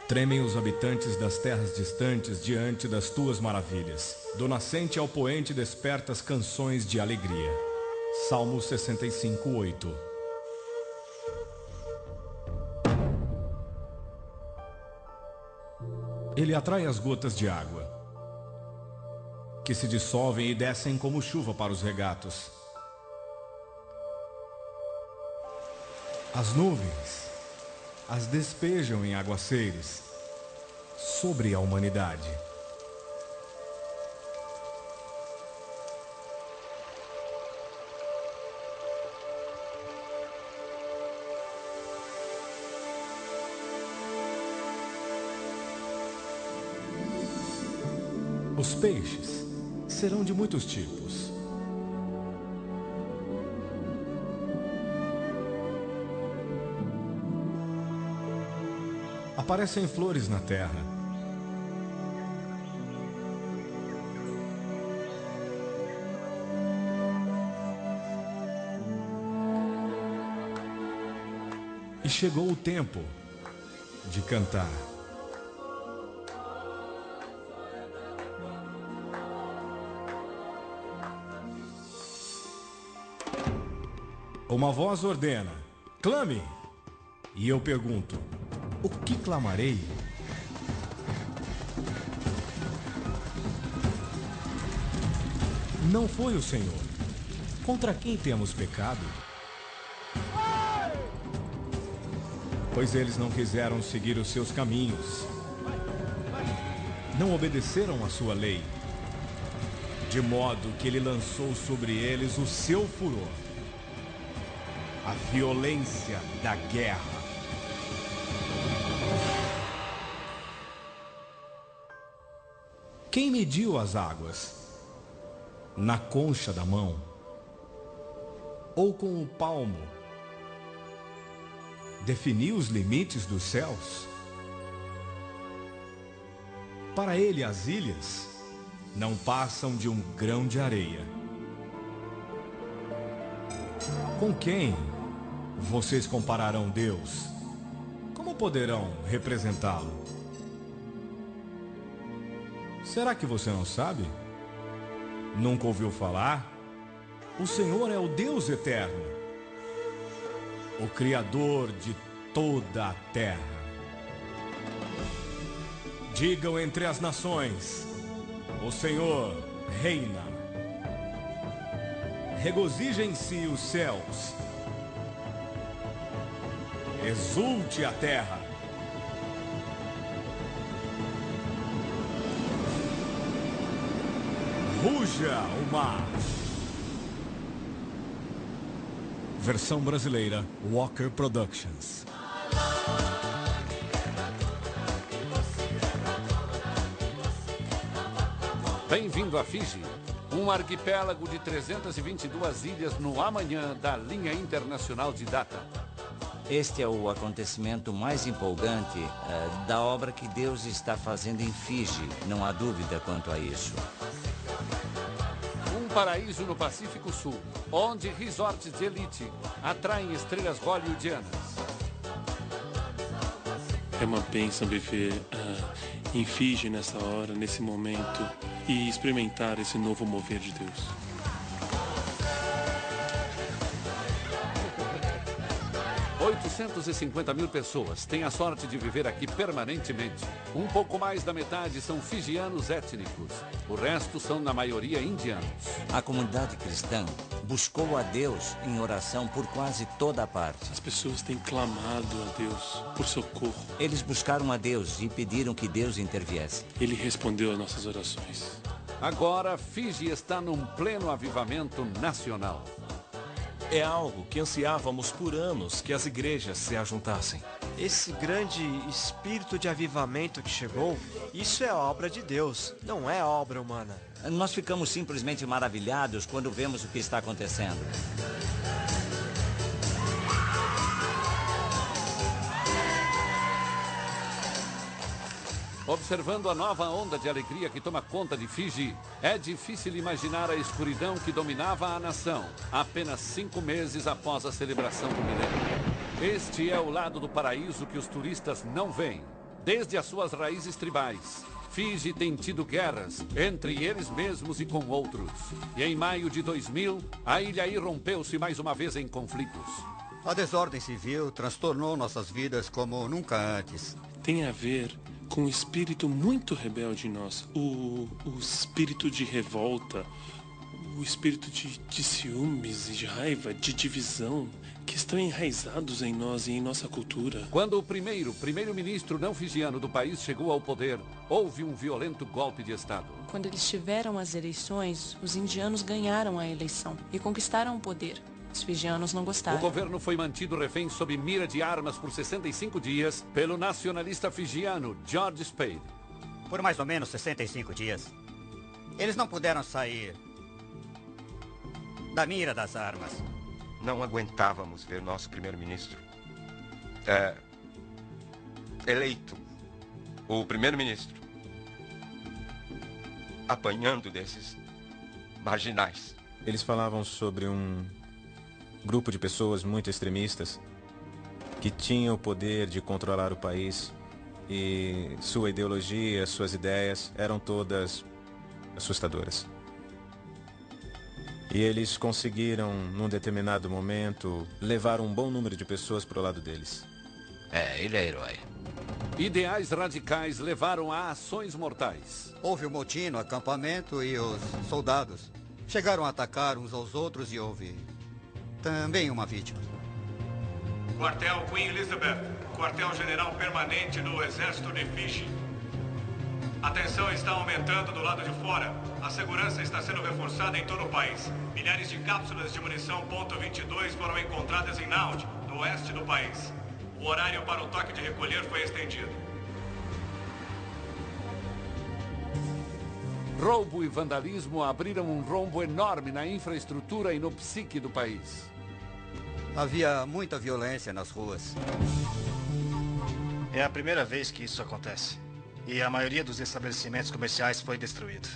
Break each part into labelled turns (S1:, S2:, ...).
S1: Tremem os habitantes das terras distantes diante das tuas maravilhas. Do nascente ao poente despertas canções de alegria. Salmo 65:8. Ele atrai as gotas de água, que se dissolvem e descem como chuva para os regatos. As nuvens as despejam em aguaceiros sobre a humanidade. Os peixes serão de muitos tipos. Aparecem flores na terra. E chegou o tempo de cantar. Uma voz ordena: clame! E eu pergunto: o que clamarei? Não foi o Senhor. Contra quem temos pecado? Pois eles não quiseram seguir os seus caminhos. Não obedeceram à sua lei. De modo que ele lançou sobre eles o seu furor. A violência da guerra. Quem mediu as águas? Na concha da mão? Ou com o palmo? Definiu os limites dos céus? Para ele, as ilhas não passam de um grão de areia. Com quem vocês compararão Deus? Como poderão representá-lo? Será que você não sabe? Nunca ouviu falar? O Senhor é o Deus eterno, o Criador de toda a terra. Digam entre as nações: o Senhor reina. Regozijem-se os céus. Exulte a terra. Ruja o mar. Versão brasileira, Walker Productions.
S2: Bem-vindo a Fiji, um arquipélago de 322 ilhas no amanhã da linha internacional de data.
S3: Este é o acontecimento mais empolgante da obra que Deus está fazendo em Fiji, não há dúvida quanto a isso.
S2: Um paraíso no Pacífico Sul, onde resorts de elite atraem estrelas hollywoodianas.
S4: É uma bênção viver em Fiji nessa hora, nesse momento, e experimentar esse novo mover de Deus.
S2: $850.000 pessoas têm a sorte de viver aqui permanentemente. Um pouco mais da metade são fijianos étnicos. O resto são, na maioria, indianos.
S3: A comunidade cristã buscou a Deus em oração por quase toda a parte.
S4: As pessoas têm clamado a Deus por socorro.
S3: Eles buscaram a Deus e pediram que Deus interviesse.
S4: Ele respondeu às nossas orações.
S2: Agora, Fiji está num pleno avivamento nacional.
S5: É algo que ansiávamos por anos que as igrejas se ajuntassem.
S6: Esse grande espírito de avivamento que chegou, isso é obra de Deus, não é obra humana.
S3: Nós ficamos simplesmente maravilhados quando vemos o que está acontecendo.
S2: Observando a nova onda de alegria que toma conta de Fiji, é difícil imaginar a escuridão que dominava a nação apenas 5 meses após a celebração do milênio. Este é o lado do paraíso que os turistas não veem. desde as suas raízes tribais. Fiji tem tido guerras entre eles mesmos e com outros. E em maio de 2000, a ilha irrompeu-se mais uma vez em conflitos.
S7: A desordem civil transtornou nossas vidas como nunca antes.
S4: Tem a ver com um espírito muito rebelde em nós. O espírito de revolta, o espírito de ciúmes e de raiva, de divisão, que estão enraizados em nós e em nossa cultura.
S2: Quando o primeiro-ministro não fijiano do país chegou ao poder, houve um violento golpe de Estado.
S8: Quando eles tiveram as eleições, os indianos ganharam a eleição e conquistaram o poder. Os fijianos não gostaram.
S2: O governo foi mantido refém sob mira de armas por 65 dias pelo nacionalista fijiano George Spade.
S7: Por mais ou menos 65 dias. Eles não puderam sair da mira das armas.
S9: Não aguentávamos ver nosso primeiro-ministro eleito, o primeiro-ministro, apanhando desses marginais.
S10: Eles falavam sobre um grupo de pessoas muito extremistas que tinham o poder de controlar o país e sua ideologia, suas ideias eram todas assustadoras. E eles conseguiram, num determinado momento, levar um bom número de pessoas para o lado deles.
S3: Ele é herói.
S2: Ideais radicais levaram a ações mortais.
S7: Houve um motim no acampamento e os soldados chegaram a atacar uns aos outros e houve também uma vítima.
S1: Quartel Queen Elizabeth, quartel-general permanente do Exército de Fiji. A tensão está aumentando do lado de fora. A segurança está sendo reforçada em todo o país. Milhares de cápsulas de munição .22 foram encontradas em Naud, no oeste do país. O horário para o toque de recolher foi estendido.
S2: Roubo e vandalismo abriram um rombo enorme na infraestrutura e no psique do país.
S7: Havia muita violência nas ruas.
S11: É a primeira vez que isso acontece. E a maioria dos estabelecimentos comerciais foi destruído.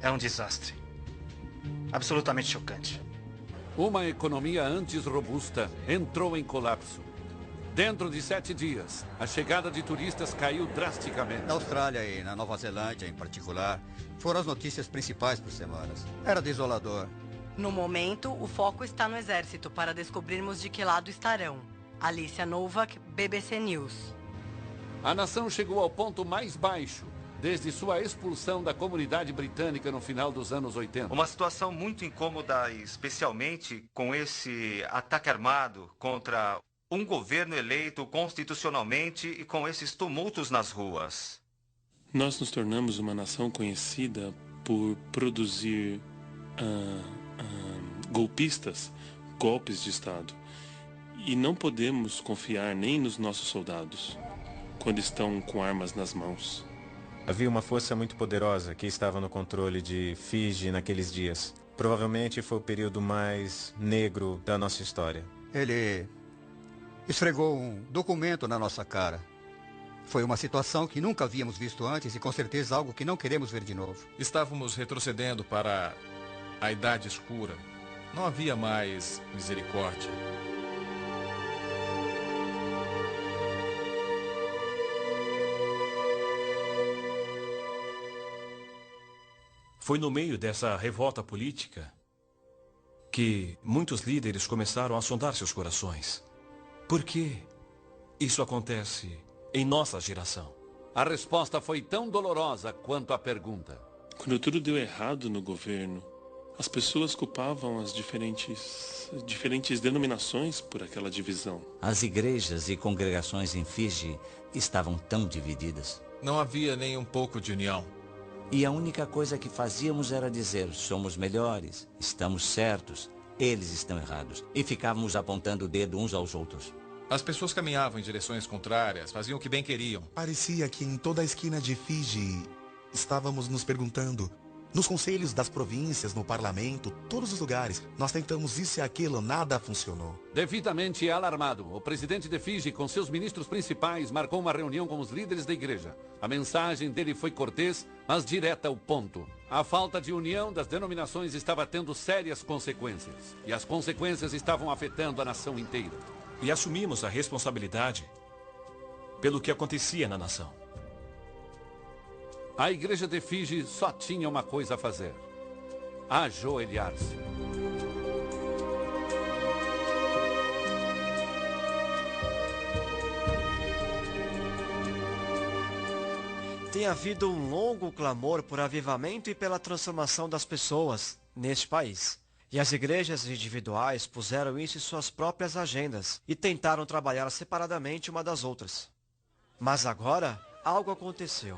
S11: É um desastre. Absolutamente chocante.
S2: Uma economia antes robusta entrou em colapso. Dentro de 7 dias, a chegada de turistas caiu drasticamente.
S7: Na Austrália e na Nova Zelândia, em particular, foram as notícias principais por semanas. Era desolador.
S12: No momento, o foco está no exército para descobrirmos de que lado estarão. Alicia Novak, BBC News.
S2: A nação chegou ao ponto mais baixo desde sua expulsão da comunidade britânica no final dos anos 80.
S13: Uma situação muito incômoda, especialmente com esse ataque armado contra um governo eleito constitucionalmente e com esses tumultos nas ruas.
S4: Nós nos tornamos uma nação conhecida por produzir golpistas, golpes de Estado. E não podemos confiar nem nos nossos soldados quando estão com armas nas mãos.
S10: Havia uma força muito poderosa que estava no controle de Fiji naqueles dias. Provavelmente foi o período mais negro da nossa história.
S7: Ele esfregou um documento na nossa cara. Foi uma situação que nunca havíamos visto antes e com certeza algo que não queremos ver de novo.
S1: Estávamos retrocedendo para a Idade Escura. Não havia mais misericórdia.
S5: Foi no meio dessa revolta política que muitos líderes começaram a sondar seus corações. Por que isso acontece em nossa geração?
S2: A resposta foi tão dolorosa quanto a pergunta.
S4: Quando tudo deu errado no governo, as pessoas culpavam as diferentes denominações por aquela divisão.
S3: As igrejas e congregações em Fiji estavam tão divididas.
S1: Não havia nem um pouco de união.
S3: E a única coisa que fazíamos era dizer, somos melhores, estamos certos, eles estão errados. E ficávamos apontando o dedo uns aos outros.
S1: As pessoas caminhavam em direções contrárias, faziam o que bem queriam.
S14: Parecia que em toda a esquina de Fiji estávamos nos perguntando, nos conselhos das províncias, no parlamento, todos os lugares, nós tentamos isso e aquilo, nada funcionou.
S2: Devidamente alarmado, o presidente de Fiji, com seus ministros principais, marcou uma reunião com os líderes da igreja. A mensagem dele foi cortês, mas direta ao ponto. A falta de união das denominações estava tendo sérias consequências. E as consequências estavam afetando a nação inteira.
S5: E assumimos a responsabilidade pelo que acontecia na nação.
S2: A igreja de Fiji só tinha uma coisa a fazer: ajoelhar-se.
S6: Tem havido um longo clamor por avivamento e pela transformação das pessoas neste país. E as igrejas individuais puseram isso em suas próprias agendas e tentaram trabalhar separadamente uma das outras. Mas agora, algo aconteceu.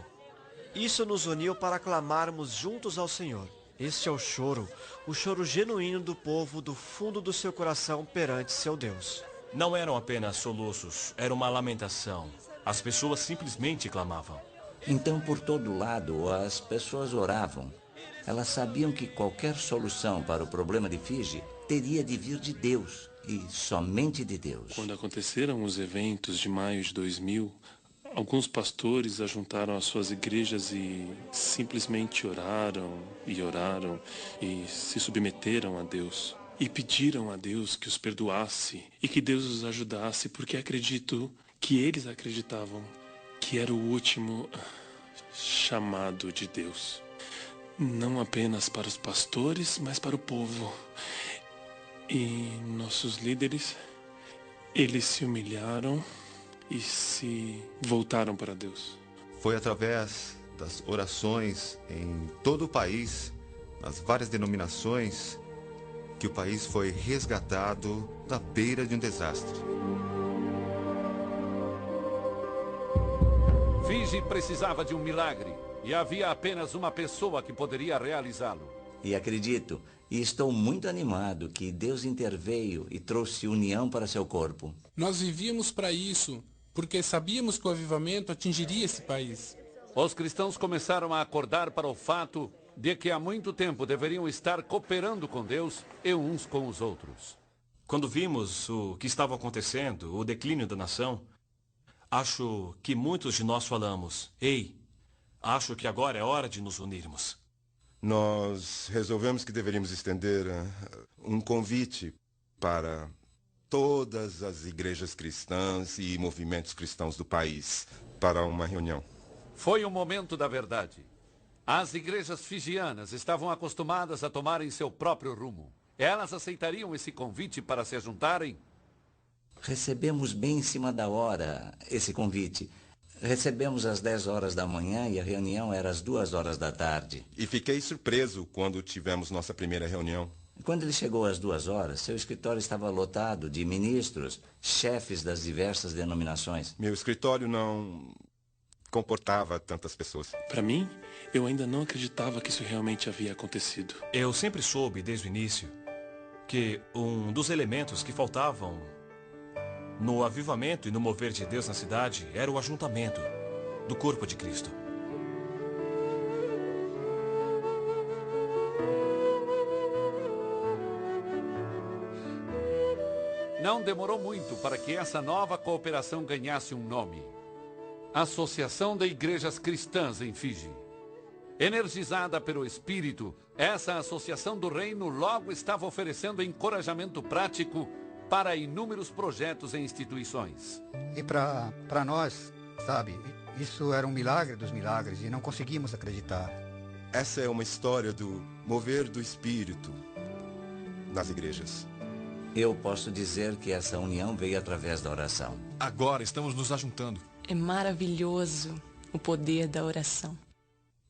S6: Isso nos uniu para clamarmos juntos ao Senhor. Este é o choro genuíno do povo do fundo do seu coração perante seu Deus.
S5: Não eram apenas soluços, era uma lamentação. As pessoas simplesmente clamavam.
S3: Então, por todo lado, as pessoas oravam. Elas sabiam que qualquer solução para o problema de Fiji teria de vir de Deus, e somente de Deus.
S4: Quando aconteceram os eventos de maio de 2000, alguns pastores ajuntaram as suas igrejas e simplesmente oraram e se submeteram a Deus. E pediram a Deus que os perdoasse e que Deus os ajudasse, porque acredito que eles acreditavam que era o último chamado de Deus. Não apenas para os pastores, mas para o povo. E nossos líderes, eles se humilharam e se voltaram para Deus.
S15: Foi através das orações em todo o país, nas várias denominações, que o país foi resgatado da beira de um desastre.
S2: Fiji precisava de um milagre e havia apenas uma pessoa que poderia realizá-lo.
S3: E acredito, e estou muito animado que Deus interveio e trouxe união para seu corpo.
S16: Nós vivíamos para isso, porque sabíamos que o avivamento atingiria esse país.
S2: Os cristãos começaram a acordar para o fato de que há muito tempo deveriam estar cooperando com Deus e uns com os outros.
S5: Quando vimos o que estava acontecendo, o declínio da nação, acho que muitos de nós falamos: ei, acho que agora é hora de nos unirmos.
S15: Nós resolvemos que deveríamos estender um convite para todas as igrejas cristãs e movimentos cristãos do país para uma reunião.
S2: Foi o momento da verdade. As igrejas fijianas estavam acostumadas a tomarem seu próprio rumo. Elas aceitariam esse convite para se juntarem?
S3: Recebemos bem em cima da hora esse convite. Recebemos às 10 horas da manhã e a reunião era às 2 horas da tarde.
S15: E fiquei surpreso quando tivemos nossa primeira reunião.
S3: Quando ele chegou às 2 horas, seu escritório estava lotado de ministros, chefes das diversas denominações.
S15: Meu escritório não comportava tantas pessoas.
S4: Para mim, eu ainda não acreditava que isso realmente havia acontecido.
S5: Eu sempre soube, desde o início, que um dos elementos que faltavam no avivamento e no mover de Deus na cidade era o ajuntamento do corpo de Cristo.
S2: Não demorou muito para que essa nova cooperação ganhasse um nome: Associação de Igrejas Cristãs em Fiji. Energizada pelo Espírito, essa associação do reino logo estava oferecendo encorajamento prático para inúmeros projetos e instituições.
S7: E para nós, sabe, isso era um milagre dos milagres e não conseguimos acreditar.
S15: Essa é uma história do mover do Espírito nas igrejas.
S3: Eu posso dizer que essa união veio através da oração.
S17: Agora estamos nos ajuntando.
S8: É maravilhoso o poder da oração.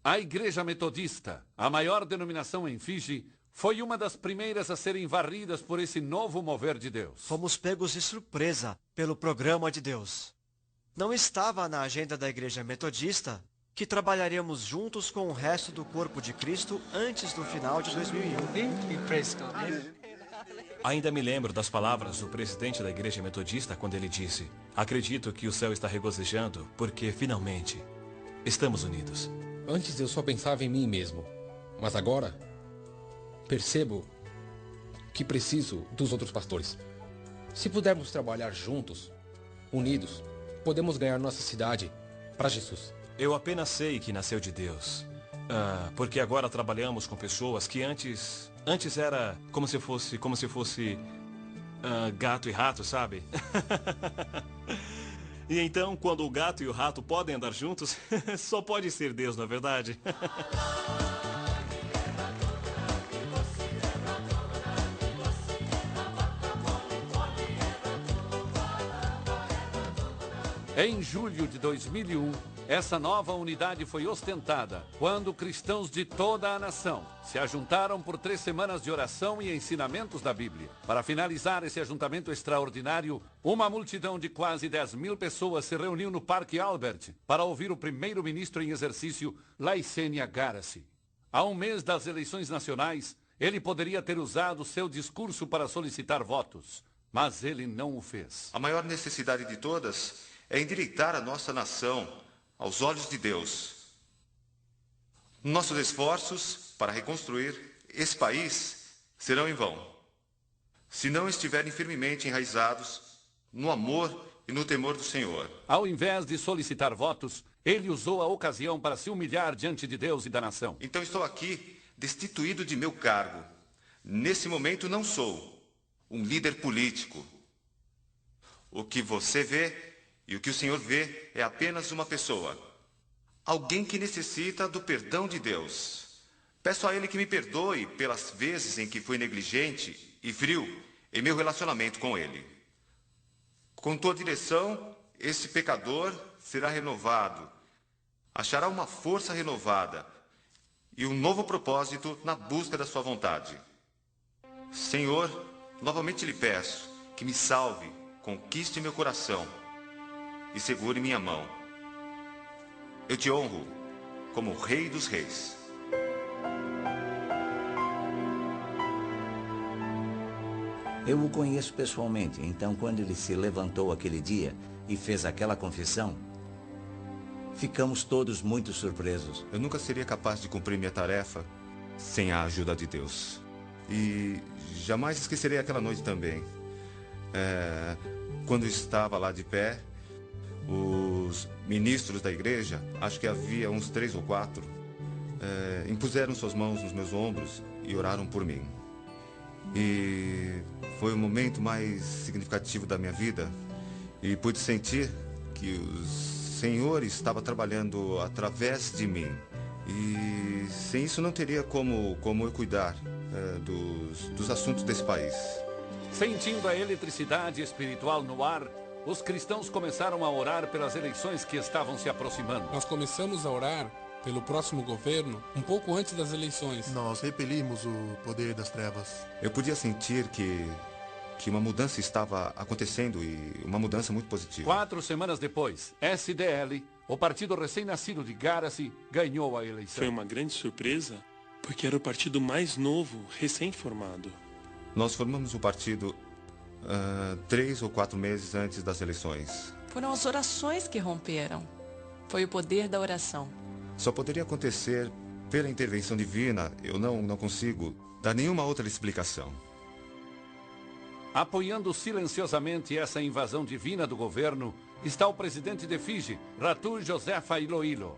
S2: A Igreja Metodista, a maior denominação em Fiji, foi uma das primeiras a serem varridas por esse novo mover de Deus.
S6: Fomos pegos de surpresa pelo programa de Deus. Não estava na agenda da Igreja Metodista que trabalharíamos juntos com o resto do corpo de Cristo antes do final de 2001.
S5: Ainda me lembro das palavras do presidente da Igreja Metodista quando ele disse: acredito que o céu está regozijando porque, finalmente, estamos unidos.
S18: Antes eu só pensava em mim mesmo, mas agora percebo que preciso dos outros pastores. Se pudermos trabalhar juntos, unidos, podemos ganhar nossa cidade para Jesus.
S5: Eu apenas sei que nasceu de Deus, porque agora trabalhamos com pessoas que antes era como se fosse gato e rato, sabe? E então, quando o gato e o rato podem andar juntos, só pode ser Deus, não é verdade?
S2: Em julho de 2001, essa nova unidade foi ostentada quando cristãos de toda a nação se ajuntaram por 3 semanas de oração e ensinamentos da Bíblia. Para finalizar esse ajuntamento extraordinário, uma multidão de quase 10.000 pessoas se reuniu no Parque Albert para ouvir o primeiro-ministro em exercício, Laicênia Garasi. Há um mês das eleições nacionais, ele poderia ter usado seu discurso para solicitar votos, mas ele não o fez.
S13: A maior necessidade de todas é endireitar a nossa nação aos olhos de Deus. Nossos esforços para reconstruir esse país serão em vão, se não estiverem firmemente enraizados no amor e no temor do Senhor.
S2: Ao invés de solicitar votos, ele usou a ocasião para se humilhar diante de Deus e da nação.
S13: Então estou aqui destituído de meu cargo. Nesse momento não sou um líder político. O que você vê e o que o Senhor vê é apenas uma pessoa. Alguém que necessita do perdão de Deus. Peço a Ele que me perdoe pelas vezes em que fui negligente e frio em meu relacionamento com Ele. Com tua direção, esse pecador será renovado. Achará uma força renovada e um novo propósito na busca da sua vontade. Senhor, novamente lhe peço que me salve, conquiste meu coração e segure minha mão. Eu te honro como o Rei dos Reis.
S3: Eu o conheço pessoalmente, então quando ele se levantou aquele dia e fez aquela confissão, ficamos todos muito surpresos.
S13: Eu nunca seria capaz de cumprir minha tarefa sem a ajuda de Deus. E jamais esquecerei aquela noite também. Quando estava lá de pé, os ministros da igreja, acho que havia uns 3 ou 4, impuseram suas mãos nos meus ombros e oraram por mim. E foi o momento mais significativo da minha vida e pude sentir que o Senhor estava trabalhando através de mim. E sem isso não teria como eu cuidar dos assuntos desse país.
S2: Sentindo a eletricidade espiritual no ar, os cristãos começaram a orar pelas eleições que estavam se aproximando.
S16: Nós começamos a orar pelo próximo governo um pouco antes das eleições.
S14: Nós repelimos o poder das trevas.
S13: Eu podia sentir que uma mudança estava acontecendo e uma mudança muito positiva.
S2: 4 semanas depois, SDL, o partido recém-nascido de Garasi, ganhou a eleição.
S4: Foi uma grande surpresa, porque era o partido mais novo, recém-formado.
S13: Nós formamos o partido 3 ou 4 meses antes das eleições.
S8: Foram as orações que romperam. Foi o poder da oração.
S13: Só poderia acontecer pela intervenção divina. Eu não consigo dar nenhuma outra explicação.
S2: Apoiando silenciosamente essa invasão divina do governo, está o presidente de Fiji, Ratu Josefa Iloilo.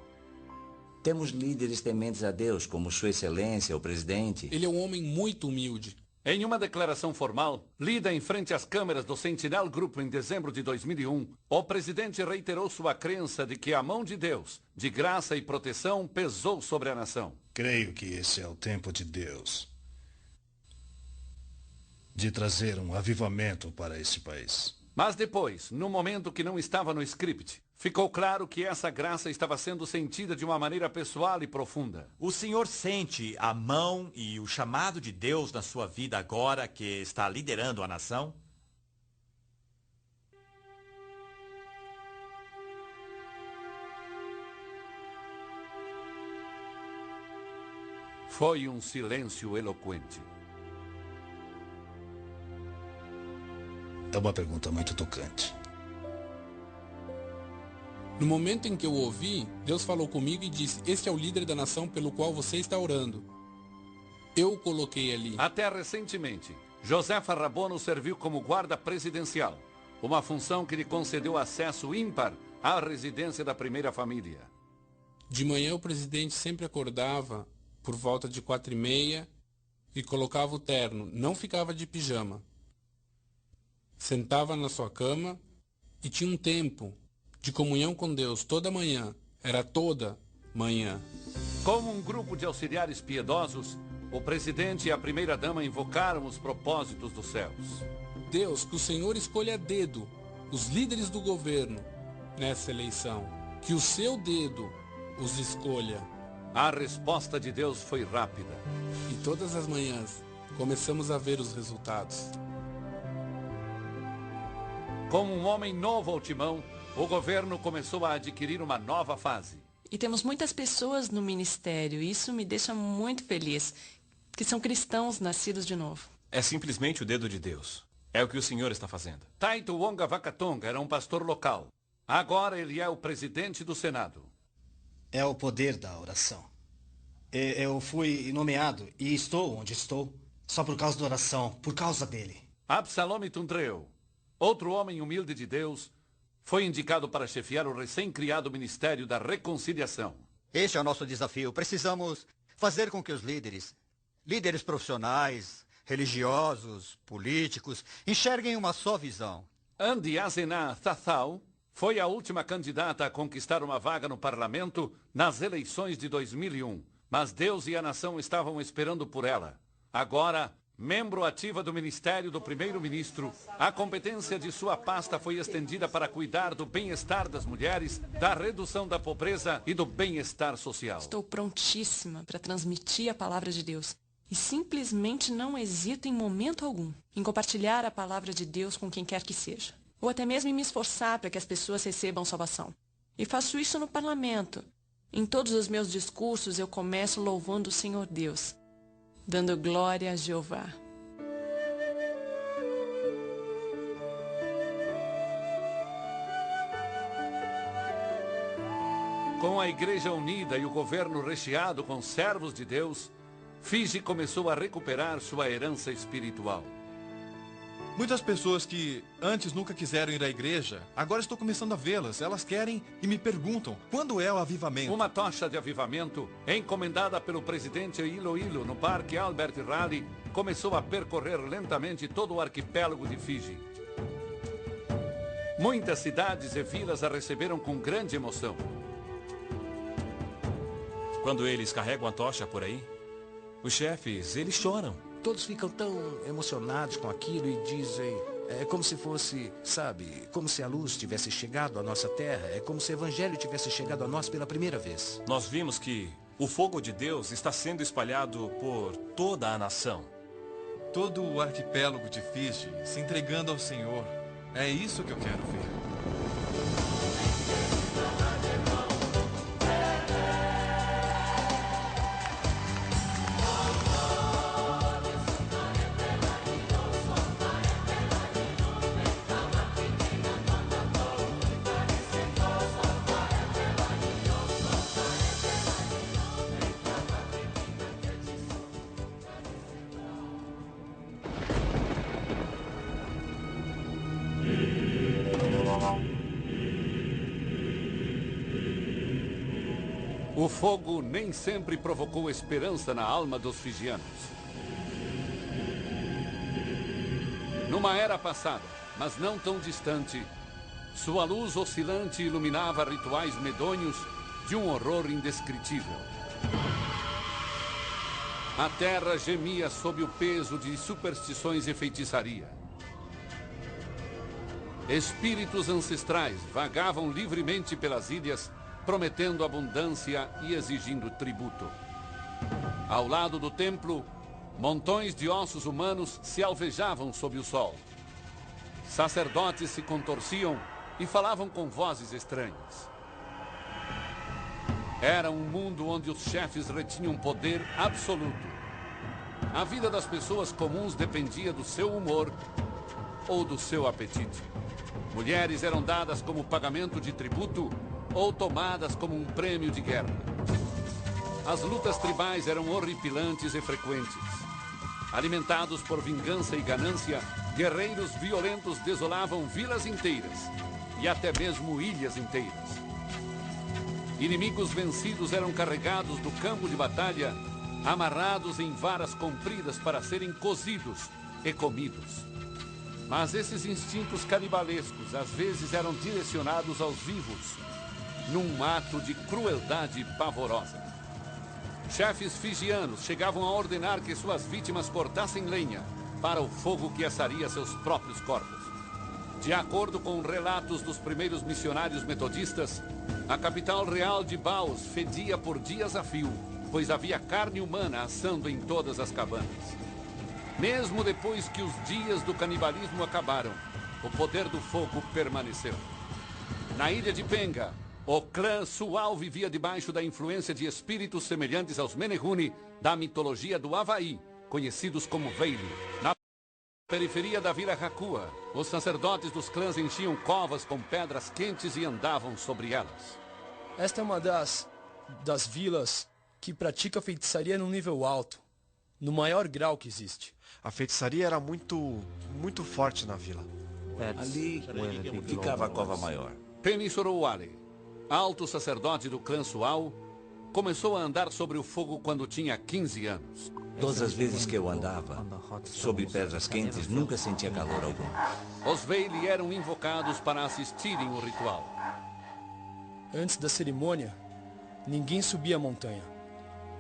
S3: Temos líderes tementes a Deus, como Sua Excelência, o presidente.
S16: Ele é um homem muito humilde.
S2: Em uma declaração formal, lida em frente às câmeras do Sentinel Group em dezembro de 2001, o presidente reiterou sua crença de que a mão de Deus, de graça e proteção, pesou sobre a nação.
S11: Creio que esse é o tempo de Deus de trazer um avivamento para esse país.
S2: Mas depois, no momento que não estava no script, ficou claro que essa graça estava sendo sentida de uma maneira pessoal e profunda.
S19: O senhor sente a mão e o chamado de Deus na sua vida agora que está liderando a nação?
S2: Foi um silêncio eloquente.
S11: É uma pergunta muito tocante.
S16: No momento em que eu ouvi, Deus falou comigo e disse: este é o líder da nação pelo qual você está orando. Eu o coloquei ali.
S2: Até recentemente, Josefa Rabono serviu como guarda presidencial, uma função que lhe concedeu acesso ímpar à residência da primeira família.
S16: De manhã o presidente sempre acordava por volta de 4h30 e colocava o terno, não ficava de pijama. Sentava na sua cama e tinha um tempo de comunhão com Deus toda manhã. Era toda manhã.
S2: Como um grupo de auxiliares piedosos, o presidente e a primeira-dama invocaram os propósitos dos céus.
S16: Deus, que o Senhor escolha a dedo os líderes do governo nessa eleição. Que o seu dedo os escolha.
S2: A resposta de Deus foi rápida.
S16: E todas as manhãs começamos a ver os resultados.
S2: Como um homem novo ao timão, o governo começou a adquirir uma nova fase.
S8: E temos muitas pessoas no ministério, e isso me deixa muito feliz, que são cristãos nascidos de novo.
S5: É simplesmente o dedo de Deus. É o que o senhor está fazendo.
S2: Taito Wonga Vakatonga era um pastor local. Agora ele é o presidente do Senado.
S11: É o poder da oração. Eu fui nomeado e estou onde estou só por causa da oração, por causa dele.
S2: Absalom Tundreu, outro homem humilde de Deus, foi indicado para chefiar o recém-criado Ministério da Reconciliação.
S7: Este é o nosso desafio. Precisamos fazer com que os líderes profissionais, religiosos, políticos, enxerguem uma só visão.
S2: Andi Azena Thathau foi a última candidata a conquistar uma vaga no parlamento nas eleições de 2001. Mas Deus e a nação estavam esperando por ela. Agora, membro ativa do Ministério do Primeiro-Ministro, a competência de sua pasta foi estendida para cuidar do bem-estar das mulheres, da redução da pobreza e do bem-estar social.
S8: Estou prontíssima para transmitir a palavra de Deus. E simplesmente não hesito em momento algum em compartilhar a palavra de Deus com quem quer que seja. Ou até mesmo em me esforçar para que as pessoas recebam salvação. E faço isso no parlamento. Em todos os meus discursos eu começo louvando o Senhor Deus, dando glória a Jeová.
S2: Com a igreja unida e o governo recheado com servos de Deus, Fiji começou a recuperar sua herança espiritual.
S17: Muitas pessoas que antes nunca quiseram ir à igreja, agora estou começando a vê-las. Elas querem e me perguntam, quando é o avivamento?
S2: Uma tocha de avivamento, encomendada pelo presidente Iloilo no Parque Albert Raleigh, começou a percorrer lentamente todo o arquipélago de Fiji. Muitas cidades e vilas a receberam com grande emoção.
S5: Quando eles carregam a tocha por aí, os chefes, eles choram.
S20: Todos ficam tão emocionados com aquilo e dizem... É como se fosse, sabe, como se a luz tivesse chegado à nossa terra. É como se o evangelho tivesse chegado a nós pela primeira vez.
S5: Nós vimos que o fogo de Deus está sendo espalhado por toda a nação.
S17: Todo o arquipélago de Fiji se entregando ao Senhor. É isso que eu quero ver.
S2: O fogo nem sempre provocou esperança na alma dos fijianos. Numa era passada, mas não tão distante, sua luz oscilante iluminava rituais medonhos de um horror indescritível. A terra gemia sob o peso de superstições e feitiçaria. Espíritos ancestrais vagavam livremente pelas ilhas, prometendo abundância e exigindo tributo. Ao lado do templo, montões de ossos humanos se alvejavam sob o sol. Sacerdotes se contorciam e falavam com vozes estranhas. Era um mundo onde os chefes retinham poder absoluto. A vida das pessoas comuns dependia do seu humor ou do seu apetite. Mulheres eram dadas como pagamento de tributo ou tomadas como um prêmio de guerra. As lutas tribais eram horripilantes e frequentes. Alimentados por vingança e ganância, guerreiros violentos desolavam vilas inteiras e até mesmo ilhas inteiras. Inimigos vencidos eram carregados do campo de batalha, amarrados em varas compridas para serem cozidos e comidos. Mas esses instintos canibalescos às vezes eram direcionados aos vivos, num ato de crueldade pavorosa. Chefes fijianos chegavam a ordenar que suas vítimas cortassem lenha para o fogo que assaria seus próprios corpos. De acordo com relatos dos primeiros missionários metodistas, a capital real de Baus fedia por dias a fio, pois havia carne humana assando em todas as cabanas. Mesmo depois que os dias do canibalismo acabaram, o poder do fogo permaneceu. Na ilha de Penga, o clã Sual vivia debaixo da influência de espíritos semelhantes aos Menehune da mitologia do Havaí, conhecidos como Veili. Na periferia da Vila Rakua, os sacerdotes dos clãs enchiam covas com pedras quentes e andavam sobre elas.
S21: Esta é uma das vilas que pratica feitiçaria num nível alto, no maior grau que existe.
S6: A feitiçaria era muito forte na vila.
S3: Ali ficava a cova maior.
S2: Penny Sorowale, alto sacerdote do clã Sual, começou a andar sobre o fogo quando tinha 15 anos.
S3: Todas as vezes que eu andava sobre pedras quentes, nunca sentia calor algum.
S2: Os Veili eram invocados para assistirem o ritual.
S21: Antes da cerimônia, ninguém subia a montanha,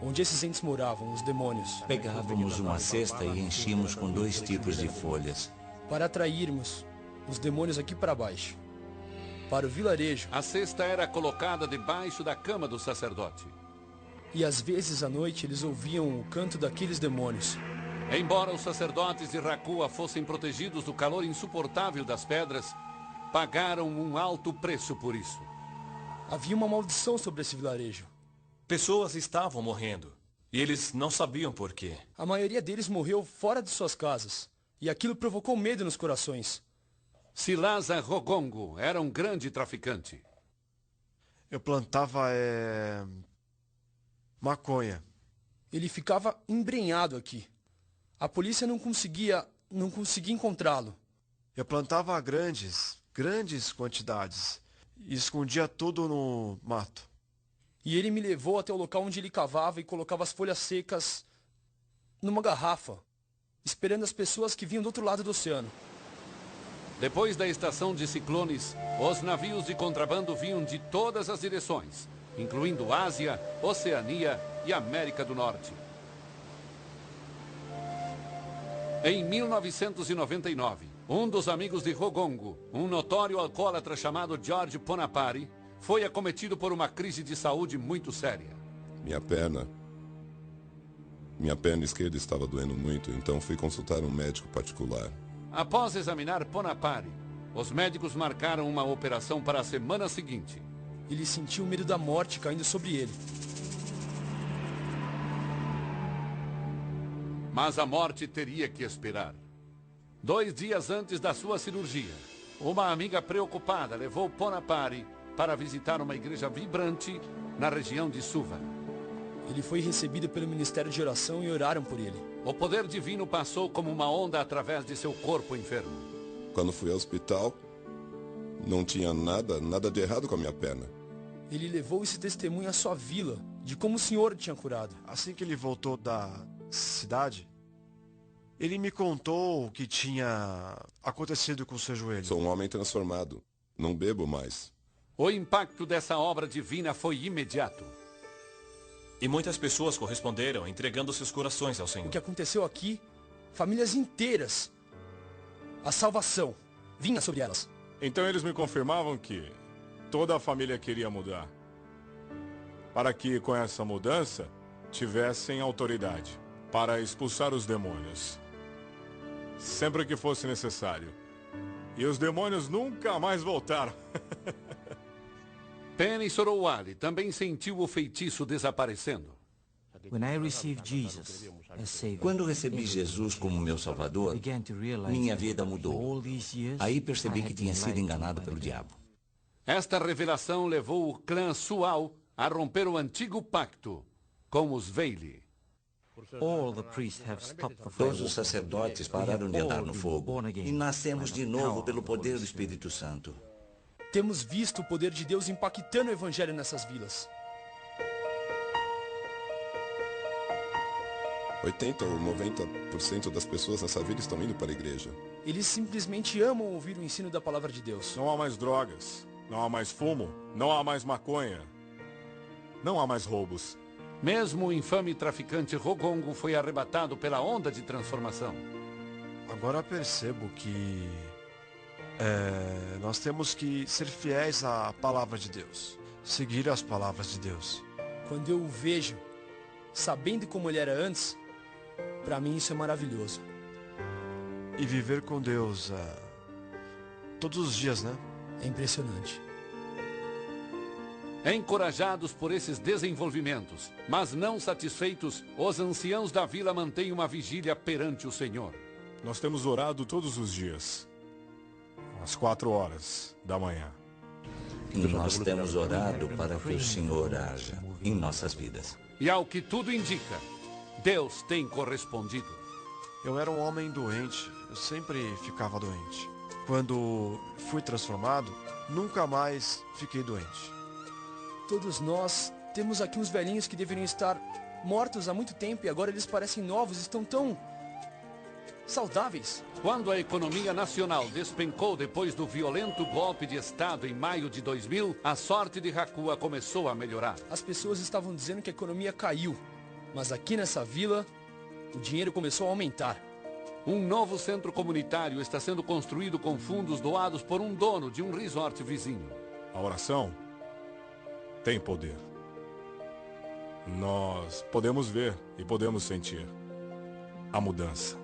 S21: onde esses entes moravam, os demônios.
S3: Pegávamos uma cesta e enchíamos com 2 tipos de folhas.
S21: Para atrairmos os demônios aqui para baixo, para o vilarejo.
S2: A cesta era colocada debaixo da cama do sacerdote.
S21: E às vezes à noite eles ouviam o canto daqueles demônios.
S2: Embora os sacerdotes de Rakua fossem protegidos do calor insuportável das pedras, pagaram um alto preço por isso.
S21: Havia uma maldição sobre esse vilarejo.
S5: Pessoas estavam morrendo, e eles não sabiam por quê.
S21: A maioria deles morreu fora de suas casas, e aquilo provocou medo nos corações.
S2: Silaza Rogongo era um grande traficante.
S6: Eu plantava maconha.
S21: Ele ficava embrenhado aqui. A polícia não conseguia encontrá-lo.
S6: Eu plantava grandes quantidades e escondia tudo no mato.
S21: E ele me levou até o local onde ele cavava e colocava as folhas secas numa garrafa, esperando as pessoas que vinham do outro lado do oceano.
S2: Depois da estação de ciclones, os navios de contrabando vinham de todas as direções, incluindo Ásia, Oceania e América do Norte. Em 1999, um dos amigos de Rogongo, um notório alcoólatra chamado George Ponapari, foi acometido por uma crise de saúde muito séria.
S15: Minha perna esquerda estava doendo muito, então fui consultar um médico particular.
S2: Após examinar Ponapari, os médicos marcaram uma operação para a semana seguinte.
S21: Ele sentiu o medo da morte caindo sobre ele.
S2: Mas a morte teria que esperar. 2 dias antes da sua cirurgia, uma amiga preocupada levou Ponapari para visitar uma igreja vibrante na região de Suva.
S21: Ele foi recebido pelo Ministério de Oração e oraram por ele.
S2: O poder divino passou como uma onda através de seu corpo enfermo.
S15: Quando fui ao hospital, não tinha nada de errado com a minha perna.
S21: Ele levou esse testemunho à sua vila, de como o Senhor tinha curado.
S6: Assim que ele voltou da cidade, ele me contou o que tinha acontecido com o seu joelho.
S15: Sou um homem transformado. Não bebo mais.
S2: O impacto dessa obra divina foi imediato.
S5: E muitas pessoas corresponderam, entregando seus corações ao Senhor.
S21: O que aconteceu aqui, famílias inteiras, a salvação vinha sobre elas.
S1: Então eles me confirmavam que toda a família queria mudar. Para que com essa mudança tivessem autoridade para expulsar os demônios. Sempre que fosse necessário. E os demônios nunca mais voltaram.
S2: Penny Sorowale também sentiu o feitiço desaparecendo.
S3: Quando recebi Jesus como meu Salvador, minha vida mudou. Aí percebi que tinha sido enganado pelo diabo.
S2: Esta revelação levou o clã Sual a romper o antigo pacto com os Veili.
S3: Todos os sacerdotes pararam de andar no fogo e nascemos de novo pelo poder do Espírito Santo.
S21: Temos visto o poder de Deus impactando o evangelho nessas vilas.
S15: 80 ou 90% das pessoas nessa vila estão indo para a igreja.
S21: Eles simplesmente amam ouvir o ensino da palavra de Deus.
S1: Não há mais drogas, não há mais fumo, não há mais maconha, não há mais roubos.
S2: Mesmo o infame traficante Rogongo foi arrebatado pela onda de transformação.
S6: Agora percebo que nós temos que ser fiéis à palavra de Deus, seguir as palavras de Deus.
S21: Quando eu o vejo, sabendo como ele era antes, para mim isso é maravilhoso.
S6: E viver com Deus todos os dias, né?
S21: É impressionante.
S2: Encorajados por esses desenvolvimentos, mas não satisfeitos, os anciãos da vila mantêm uma vigília perante o Senhor.
S1: Nós temos orado todos os dias, às 4 horas da manhã.
S3: Nós temos orado para que o Senhor haja em nossas vidas.
S2: E ao que tudo indica, Deus tem correspondido.
S6: Eu era um homem doente, eu sempre ficava doente. Quando fui transformado, nunca mais fiquei doente.
S21: Todos nós temos aqui uns velhinhos que deveriam estar mortos há muito tempo e agora eles parecem novos, estão tão saudáveis.
S2: Quando a economia nacional despencou depois do violento golpe de Estado em maio de 2000, a sorte de Hakua começou a melhorar.
S21: As pessoas estavam dizendo que a economia caiu, mas aqui nessa vila, o dinheiro começou a aumentar.
S2: Um novo centro comunitário está sendo construído com fundos doados por um dono de um resort vizinho.
S1: A oração tem poder. Nós podemos ver e podemos sentir a mudança.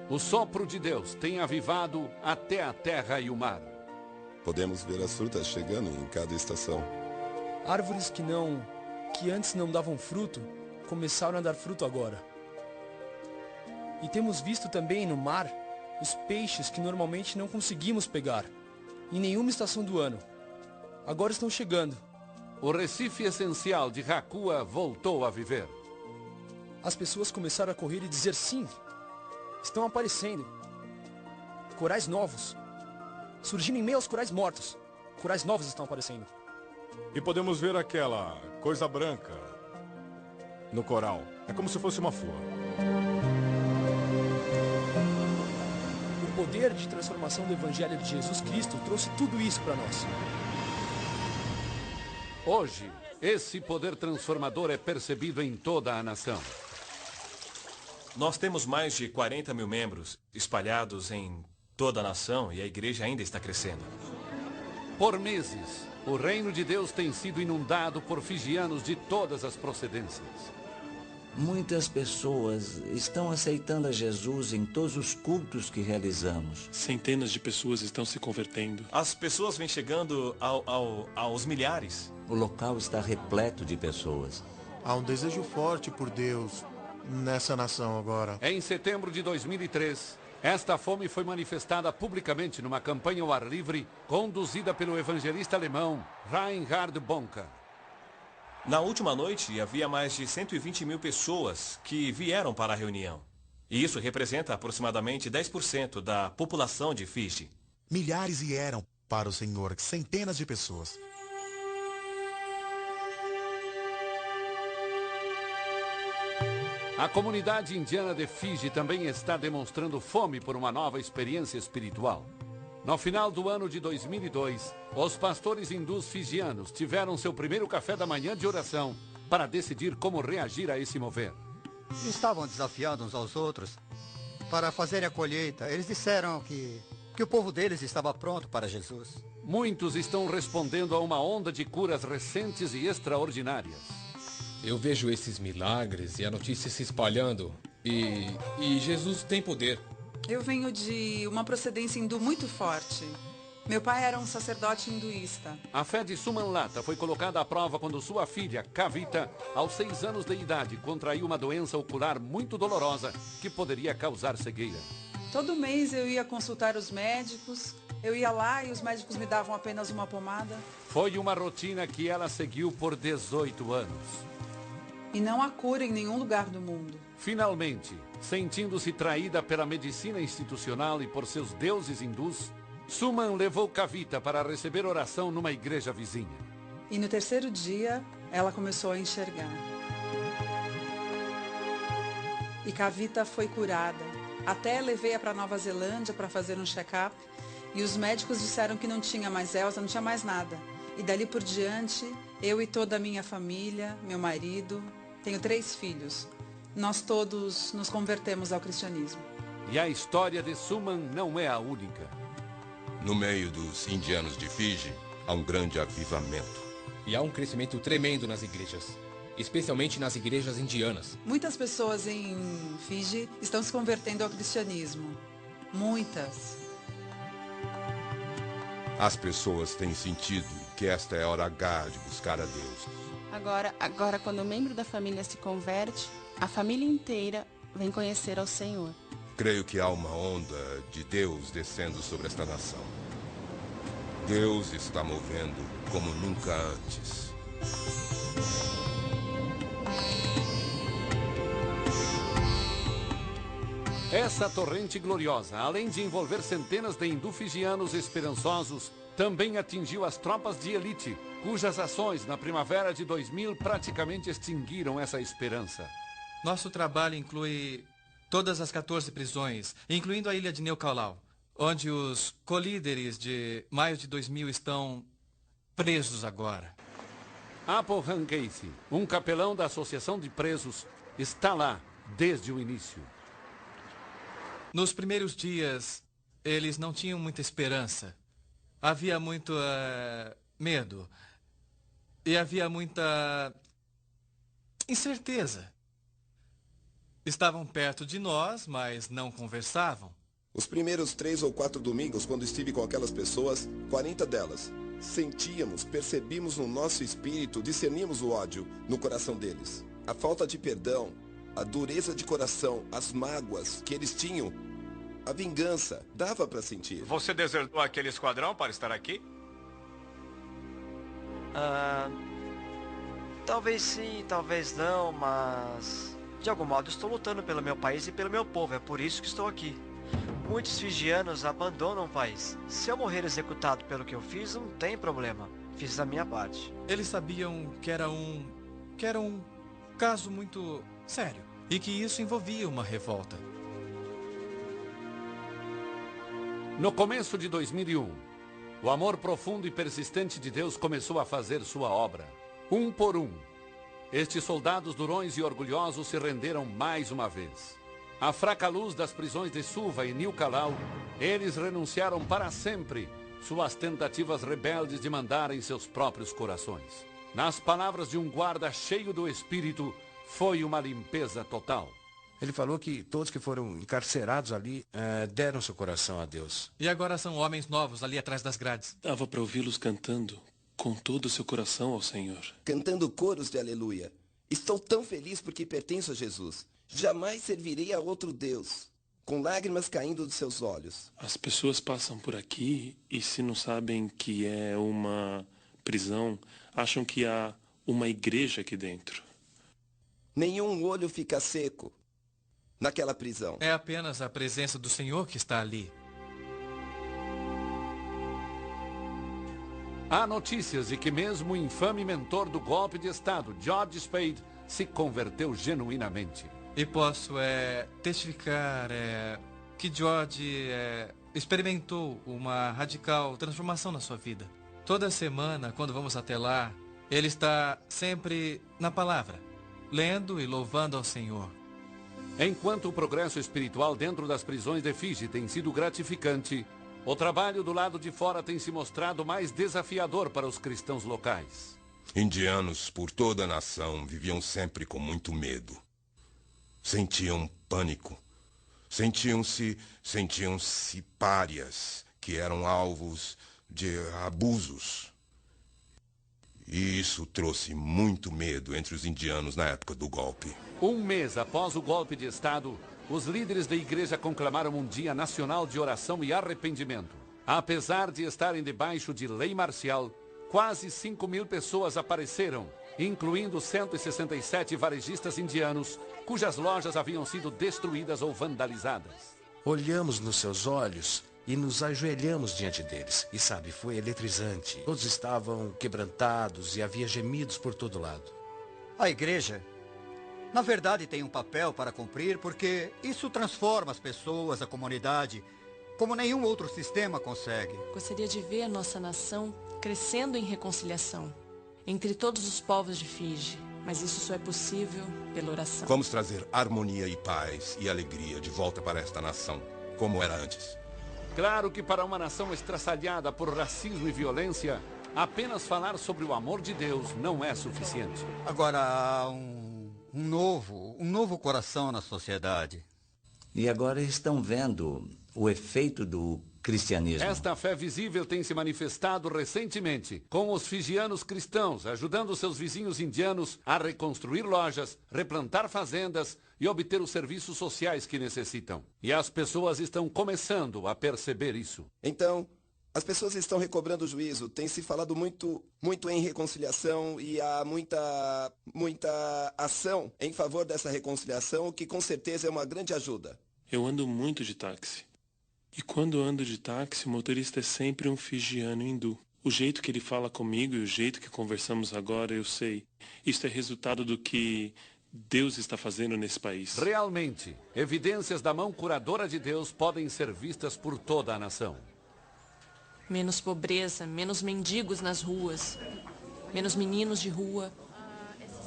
S2: O sopro de Deus tem avivado até a terra e o mar.
S15: Podemos ver as frutas chegando em cada estação.
S21: Árvores que antes não davam fruto, começaram a dar fruto agora. E temos visto também no mar os peixes que normalmente não conseguimos pegar em nenhuma estação do ano. Agora estão chegando.
S2: O Recife essencial de Hakua voltou a viver.
S21: As pessoas começaram a correr e dizer sim. Estão aparecendo. Corais novos. Surgindo em meio aos corais mortos. Corais novos estão aparecendo.
S1: E podemos ver aquela coisa branca no coral. É como se fosse uma flor.
S21: O poder de transformação do Evangelho de Jesus Cristo trouxe tudo isso para nós.
S2: Hoje, esse poder transformador é percebido em toda a nação.
S5: Nós temos mais de 40 mil membros espalhados em toda a nação e a igreja ainda está crescendo.
S2: Por meses, o reino de Deus tem sido inundado por fijianos de todas as procedências.
S3: Muitas pessoas estão aceitando a Jesus em todos os cultos que realizamos.
S4: Centenas de pessoas estão se convertendo.
S5: As pessoas vêm chegando aos milhares.
S3: O local está repleto de pessoas.
S9: Há um desejo forte por Deus nessa nação agora.
S2: Em setembro de 2003, esta fome foi manifestada publicamente numa campanha ao ar livre conduzida pelo evangelista alemão Reinhard Bonke.
S5: Na última noite, havia mais de 120 mil pessoas que vieram para a reunião. E isso representa aproximadamente 10% da população de Fiji.
S14: Milhares vieram para o Senhor, centenas de pessoas.
S2: A comunidade indiana de Fiji também está demonstrando fome por uma nova experiência espiritual. No final do ano de 2002, os pastores hindus fijianos tiveram seu primeiro café da manhã de oração para decidir como reagir a esse mover.
S7: Estavam desafiando uns aos outros para fazerem a colheita. Eles disseram que o povo deles estava pronto para Jesus.
S2: Muitos estão respondendo a uma onda de curas recentes e extraordinárias.
S18: Eu vejo esses milagres e a notícia se espalhando. E Jesus tem poder.
S22: Eu venho de uma procedência hindu muito forte. Meu pai era um sacerdote hinduísta.
S2: A fé de Sumanlata foi colocada à prova quando sua filha, Kavita, aos 6 anos de idade, contraiu uma doença ocular muito dolorosa que poderia causar cegueira.
S22: Todo mês eu ia consultar os médicos. Eu ia lá e os médicos me davam apenas uma pomada.
S2: Foi uma rotina que ela seguiu por 18 anos.
S22: E não há cura em nenhum lugar do mundo.
S2: Finalmente, sentindo-se traída pela medicina institucional e por seus deuses hindus, Suman levou Kavita para receber oração numa igreja vizinha.
S22: E no terceiro dia, ela começou a enxergar. e Kavita foi curada. Até levei-a para Nova Zelândia para fazer um check-up e os médicos disseram que não tinha mais Elsa, não tinha mais nada. E dali por diante, eu e toda a minha família, meu marido, tenho 3 filhos. Nós todos nos convertemos ao cristianismo.
S2: E a história de Suman não é a única.
S15: No meio dos indianos de Fiji, há um grande avivamento.
S18: E há um crescimento tremendo nas igrejas, especialmente nas igrejas indianas.
S22: Muitas pessoas em Fiji estão se convertendo ao cristianismo. Muitas.
S15: As pessoas têm sentido que esta é a hora H de buscar a Deus.
S10: Agora, quando um membro da família se converte, a família inteira vem conhecer ao Senhor.
S15: Creio que há uma onda de Deus descendo sobre esta nação. Deus está movendo como nunca antes.
S2: Essa torrente gloriosa, além de envolver centenas de hindu-fijianos esperançosos, também atingiu as tropas de elite, cujas ações na primavera de 2000 praticamente extinguiram essa esperança.
S17: Nosso trabalho inclui todas as 14 prisões, incluindo a ilha de Neucaulau, onde os colíderes de maio de 2000 estão presos agora.
S2: Apo Casey, um capelão da Associação de Presos, está lá desde o início.
S17: Nos primeiros dias, eles não tinham muita esperança. Havia muito medo. E havia muita incerteza. Estavam perto de nós, mas não conversavam.
S12: Os primeiros 3 ou 4 domingos, quando estive com aquelas pessoas, 40 delas, sentíamos, percebimos no nosso espírito, discerníamos o ódio no coração deles. A falta de perdão, a dureza de coração, as mágoas que eles tinham, a vingança, dava para sentir.
S23: Você desertou aquele esquadrão para estar aqui?
S6: Talvez sim, talvez não, mas... de algum modo estou lutando pelo meu país e pelo meu povo, é por isso que estou aqui. Muitos fijianos abandonam o país. Se eu morrer executado pelo que eu fiz, não tem problema. Fiz a minha parte.
S17: Eles sabiam que era um caso muito sério e que isso envolvia uma revolta.
S2: No começo de 2001, o amor profundo e persistente de Deus começou a fazer sua obra. Um por um, estes soldados durões e orgulhosos se renderam mais uma vez. À fraca luz das prisões de Suva e Neucaulau, eles renunciaram para sempre suas tentativas rebeldes de mandar em seus próprios corações. Nas palavras de um guarda cheio do Espírito, foi uma limpeza total.
S20: Ele falou que todos que foram encarcerados ali deram seu coração a Deus.
S17: E agora são homens novos ali atrás das grades.
S4: Dava para ouvi-los cantando com todo o seu coração ao Senhor.
S12: Cantando coros de aleluia. Estou tão feliz porque pertenço a Jesus. Jamais servirei a outro Deus, com lágrimas caindo dos seus olhos.
S4: As pessoas passam por aqui e, se não sabem que é uma prisão, acham que há uma igreja aqui dentro.
S12: Nenhum olho fica seco naquela prisão.
S17: É apenas a presença do Senhor que está ali.
S2: Há notícias de que mesmo o infame mentor do golpe de Estado, George Spade, se converteu genuinamente.
S17: E posso testificar que George experimentou uma radical transformação na sua vida. Toda semana, quando vamos até lá, ele está sempre na palavra, lendo e louvando ao Senhor.
S2: Enquanto o progresso espiritual dentro das prisões de Fiji tem sido gratificante, o trabalho do lado de fora tem se mostrado mais desafiador para os cristãos locais.
S15: Indianos por toda a nação viviam sempre com muito medo. Sentiam pânico. Sentiam-se párias, que eram alvos de abusos. E isso trouxe muito medo entre os indianos na época do golpe.
S2: Um mês após o golpe de Estado, os líderes da igreja conclamaram um dia nacional de oração e arrependimento. Apesar de estarem debaixo de lei marcial, quase 5.000 pessoas apareceram, incluindo 167 varejistas indianos, cujas lojas haviam sido destruídas ou vandalizadas.
S20: Olhamos nos seus olhos e nos ajoelhamos diante deles. E sabe, foi eletrizante. Todos estavam quebrantados e havia gemidos por todo lado.
S6: A igreja
S7: Na verdade, tem um papel para cumprir, porque isso transforma as pessoas, a comunidade, como nenhum outro sistema consegue.
S8: Gostaria de ver a nossa nação crescendo em reconciliação entre todos os povos de Fiji, mas isso só é possível pela oração.
S15: Vamos trazer harmonia e paz e alegria de volta para esta nação, como era antes.
S2: Claro que para uma nação estraçalhada por racismo e violência, apenas falar sobre o amor de Deus não é suficiente.
S7: Agora há um novo coração na sociedade.
S3: E agora estão vendo o efeito do cristianismo.
S2: Esta fé visível tem se manifestado recentemente com os fijianos cristãos, ajudando seus vizinhos indianos a reconstruir lojas, replantar fazendas e obter os serviços sociais que necessitam. E as pessoas estão começando a perceber isso.
S12: Então, as pessoas estão recobrando o juízo. Tem se falado muito em reconciliação e há muita ação em favor dessa reconciliação, o que com certeza é uma grande ajuda.
S4: Eu ando muito de táxi. E quando ando de táxi, o motorista é sempre um fijiano hindu. O jeito que ele fala comigo e o jeito que conversamos agora, eu sei. Isto é resultado do que Deus está fazendo nesse país.
S2: Realmente, evidências da mão curadora de Deus podem ser vistas por toda a nação.
S8: Menos pobreza, menos mendigos nas ruas, menos meninos de rua.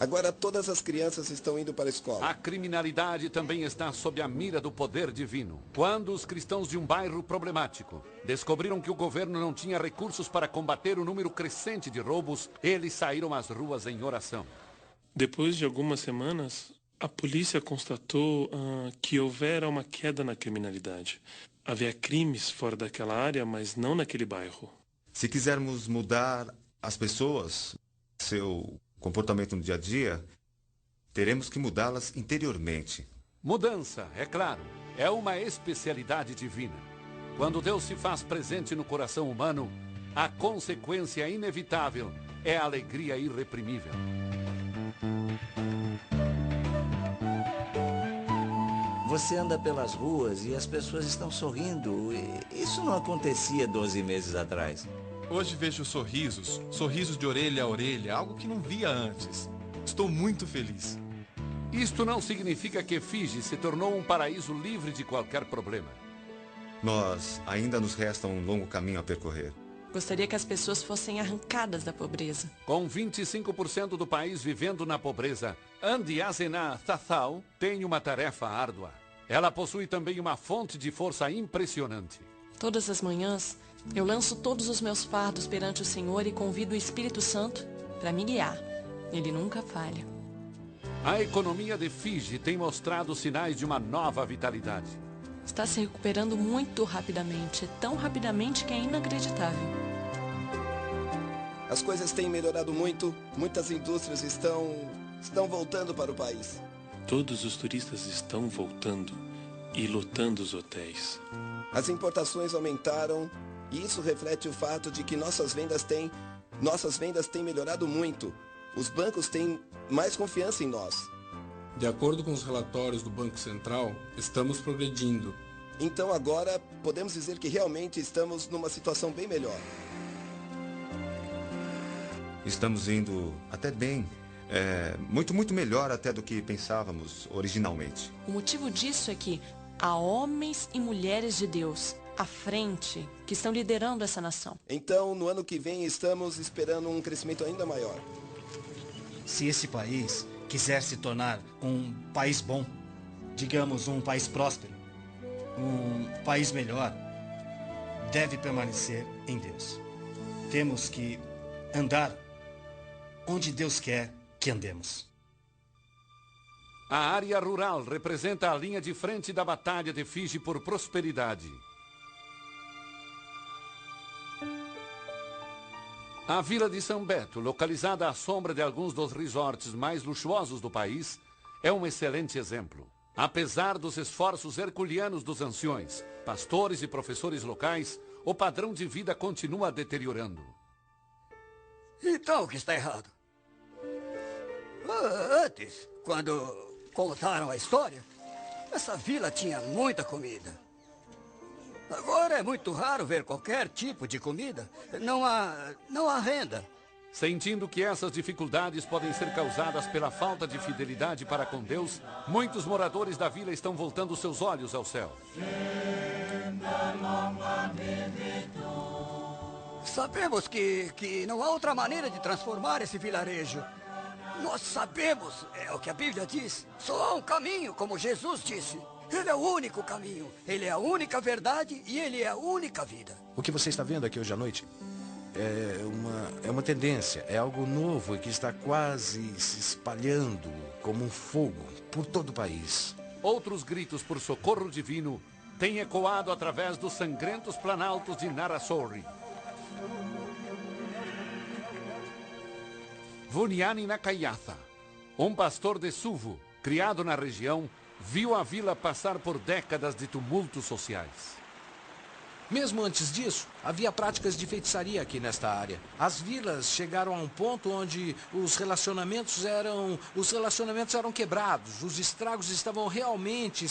S12: Agora todas as crianças estão indo para a escola.
S2: A criminalidade também está sob a mira do poder divino. Quando os cristãos de um bairro problemático descobriram que o governo não tinha recursos para combater o número crescente de roubos, eles saíram às ruas em oração.
S4: Depois de algumas semanas, a polícia constatou que houvera uma queda na criminalidade. Havia crimes fora daquela área, mas não naquele bairro.
S13: Se quisermos mudar as pessoas, seu comportamento no dia a dia, teremos que mudá-las interiormente.
S2: Mudança, é claro, é uma especialidade divina. Quando Deus se faz presente no coração humano, a consequência inevitável é a alegria irreprimível.
S3: Você anda pelas ruas e as pessoas estão sorrindo. Isso não acontecia 12 meses atrás.
S16: Hoje vejo sorrisos de orelha a orelha, algo que não via antes. Estou muito feliz.
S2: Isto não significa que Fiji se tornou um paraíso livre de qualquer problema.
S13: Ainda nos resta um longo caminho a percorrer.
S8: Gostaria que as pessoas fossem arrancadas da pobreza.
S2: Com 25% do país vivendo na pobreza, Andiazena Thathau tem uma tarefa árdua. Ela possui também uma fonte de força impressionante.
S8: Todas as manhãs, eu lanço todos os meus fardos perante o Senhor e convido o Espírito Santo para me guiar. Ele nunca falha.
S2: A economia de Fiji tem mostrado sinais de uma nova vitalidade.
S8: Está se recuperando muito rapidamente, tão rapidamente que é inacreditável.
S12: As coisas têm melhorado muito, muitas indústrias estão voltando para o país.
S4: Todos os turistas estão voltando e lotando os hotéis.
S12: As importações aumentaram e isso reflete o fato de que nossas vendas têm melhorado muito. Os bancos têm mais confiança em nós.
S19: De acordo com os relatórios do Banco Central, estamos progredindo.
S12: Então agora podemos dizer que realmente estamos numa situação bem melhor.
S13: Estamos indo até bem. Muito melhor até do que pensávamos originalmente.
S8: O motivo disso é que há homens e mulheres de Deus à frente que estão liderando essa nação.
S12: Então, no ano que vem, estamos esperando um crescimento ainda maior.
S11: Se esse país quiser se tornar um país bom, digamos um país próspero, um país melhor, deve permanecer em Deus. Temos que andar onde Deus quer que andemos.
S2: A área rural representa a linha de frente da batalha de Fiji por prosperidade. A vila de São Beto, localizada à sombra de alguns dos resorts mais luxuosos do país, é um excelente exemplo. Apesar dos esforços herculeanos dos anciões, pastores e professores locais, o padrão de vida continua deteriorando.
S24: Então, o que está errado? Antes, quando contaram a história, essa vila tinha muita comida. Agora é muito raro ver qualquer tipo de comida. Não há renda.
S2: Sentindo que essas dificuldades podem ser causadas pela falta de fidelidade para com Deus, muitos moradores da vila estão voltando seus olhos ao céu.
S24: Sabemos que não há outra maneira de transformar esse vilarejo. Nós sabemos, é o que a Bíblia diz, só há um caminho, como Jesus disse. Ele é o único caminho, ele é a única verdade e ele é a única vida.
S20: O que você está vendo aqui hoje à noite é uma tendência, é algo novo e que está quase se espalhando como um fogo por todo o país.
S2: Outros gritos por socorro divino têm ecoado através dos sangrentos planaltos de Narasorri. Vuniani Nakayatha, um pastor de Suvo, criado na região, viu a vila passar por décadas de tumultos sociais.
S20: Mesmo antes disso, havia práticas de feitiçaria aqui nesta área. As vilas chegaram a um ponto onde os relacionamentos eram quebrados. Os estragos estavam realmente,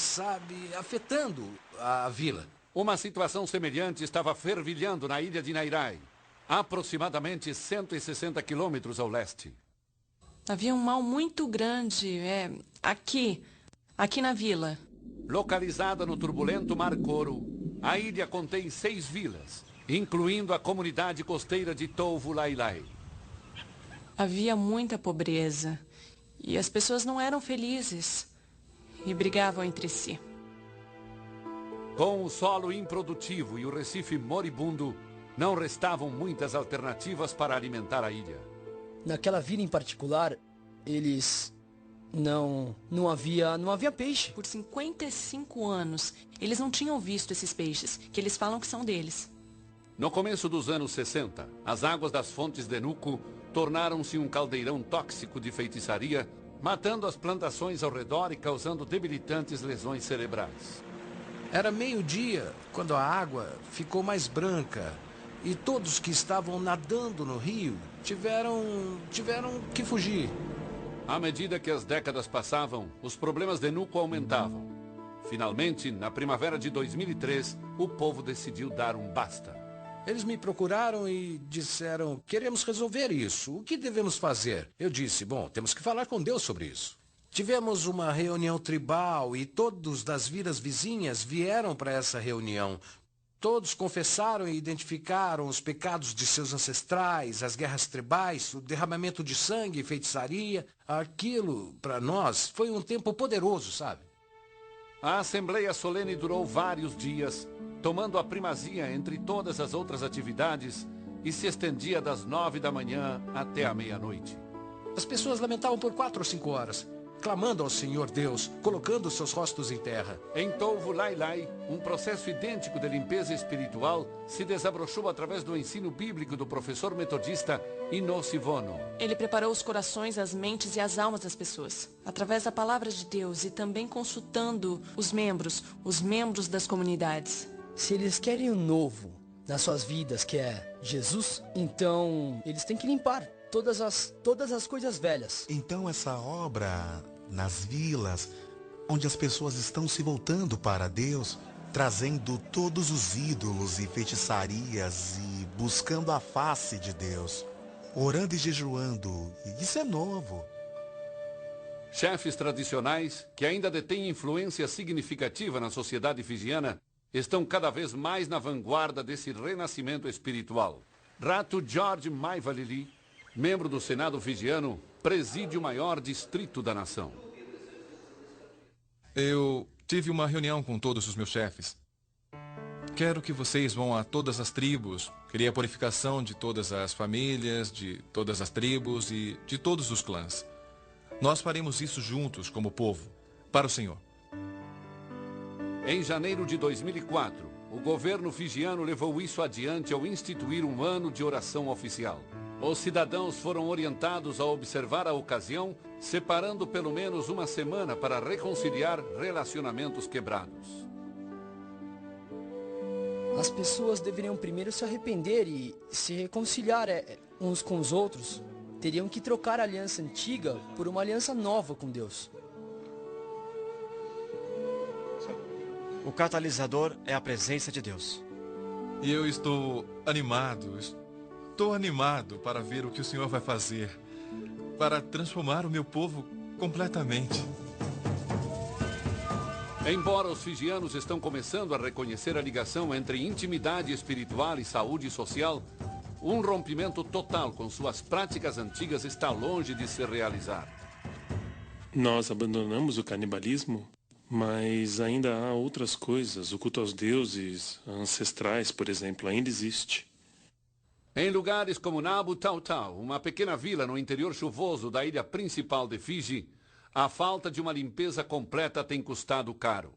S20: afetando a vila.
S2: Uma situação semelhante estava fervilhando na ilha de Nairai, aproximadamente 160 quilômetros ao leste.
S8: Havia um mal muito grande, aqui na vila.
S2: Localizada no turbulento Mar Coro, a ilha contém 6 vilas, incluindo a comunidade costeira de Tovu Lailai.
S8: Havia muita pobreza e as pessoas não eram felizes e brigavam entre si.
S2: Com o solo improdutivo e o recife moribundo, não restavam muitas alternativas para alimentar a ilha.
S1: Naquela vila em particular, não havia peixe.
S8: Por 55 anos, eles não tinham visto esses peixes, que eles falam que são deles.
S2: No começo dos anos 60, as águas das fontes de Nuco tornaram-se um caldeirão tóxico de feitiçaria, matando as plantações ao redor e causando debilitantes lesões cerebrais.
S20: Era meio-dia quando a água ficou mais branca e todos que estavam nadando no rio tiveram que fugir.
S2: À medida que as décadas passavam, os problemas de Nuco aumentavam. Finalmente, na primavera de 2003, o povo decidiu dar um basta.
S20: Eles me procuraram e disseram, queremos resolver isso. O que devemos fazer? Eu disse, bom, temos que falar com Deus sobre isso. Tivemos uma reunião tribal e todos das vilas vizinhas vieram para essa reunião. Todos confessaram e identificaram os pecados de seus ancestrais, as guerras tribais, o derramamento de sangue e feitiçaria. Aquilo, para nós, foi um tempo poderoso, sabe?
S2: A assembleia solene durou vários dias, tomando a primazia entre todas as outras atividades e se estendia das 9 da manhã até a meia-noite.
S20: As pessoas lamentavam por 4 ou 5 horas. Clamando ao Senhor Deus, colocando seus rostos em terra.
S2: Em Tovu Lailai, um processo idêntico de limpeza espiritual se desabrochou através do ensino bíblico do professor metodista Inossi Vono.
S8: Ele preparou os corações, as mentes e as almas das pessoas, através da palavra de Deus e também consultando os membros das comunidades.
S1: Se eles querem o novo nas suas vidas, que é Jesus, então eles têm que limpar todas as coisas velhas.
S14: Então essa obra nas vilas, onde as pessoas estão se voltando para Deus, trazendo todos os ídolos e feitiçarias e buscando a face de Deus, orando e jejuando, isso é novo.
S2: Chefes tradicionais, que ainda detêm influência significativa na sociedade fijiana, estão cada vez mais na vanguarda desse renascimento espiritual. Ratu George Maivalili, membro do Senado fijiano, preside o maior distrito da nação.
S16: Eu tive uma reunião com todos os meus chefes. Quero que vocês vão a todas as tribos. Queria a purificação de todas as famílias, de todas as tribos e de todos os clãs. Nós faremos isso juntos como povo, para o Senhor.
S2: Em janeiro de 2004, o governo fijiano levou isso adiante ao instituir um ano de oração oficial. Os cidadãos foram orientados a observar a ocasião, separando pelo menos uma semana para reconciliar relacionamentos quebrados.
S1: As pessoas deveriam primeiro se arrepender e se reconciliar uns com os outros. Teriam que trocar a aliança antiga por uma aliança nova com Deus.
S6: O catalisador é a presença de Deus.
S16: E eu estou animado. Estou estou animado para ver o que o senhor vai fazer, para transformar o meu povo completamente.
S2: Embora os fijianos estão começando a reconhecer a ligação entre intimidade espiritual e saúde social, um rompimento total com suas práticas antigas está longe de se realizar.
S4: Nós abandonamos o canibalismo, mas ainda há outras coisas. O culto aos deuses ancestrais, por exemplo, ainda existe.
S2: Em lugares como Nabu Tau Tau, uma pequena vila no interior chuvoso da ilha principal de Fiji, a falta de uma limpeza completa tem custado caro.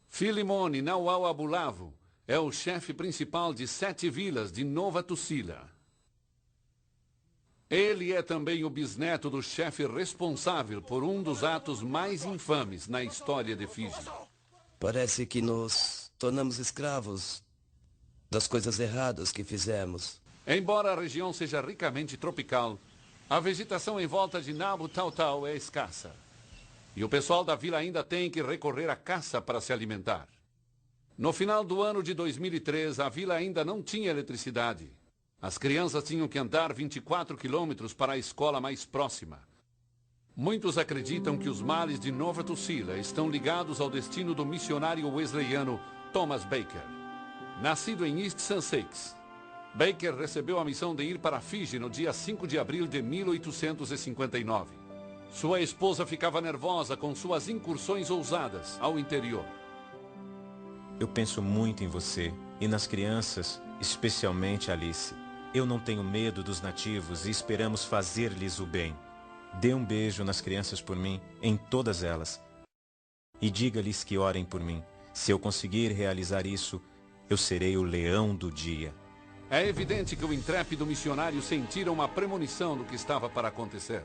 S2: Filimone Nauau Abulavo é o chefe principal de 7 vilas de Nova Tusila. Ele é também o bisneto do chefe responsável por um dos atos mais infames na história de Fiji.
S5: Parece que nos tornamos escravos das coisas erradas que fizemos.
S2: Embora a região seja ricamente tropical, a vegetação em volta de Nabu Tau Tau é escassa. E o pessoal da vila ainda tem que recorrer à caça para se alimentar. No final do ano de 2003, a vila ainda não tinha eletricidade. As crianças tinham que andar 24 quilômetros para a escola mais próxima. Muitos acreditam que os males de Nova Tusila estão ligados ao destino do missionário wesleyano Thomas Baker. Nascido em East Sussex, Baker recebeu a missão de ir para Fiji no dia 5 de abril de 1859. Sua esposa ficava nervosa com suas incursões ousadas ao interior.
S9: Eu penso muito em você e nas crianças, especialmente Alice. Eu não tenho medo dos nativos e esperamos fazer-lhes o bem. Dê um beijo nas crianças por mim, em todas elas. E diga-lhes que orem por mim. Se eu conseguir realizar isso, eu serei o leão do dia.
S2: É evidente que o intrépido missionário sentira uma premonição do que estava para acontecer.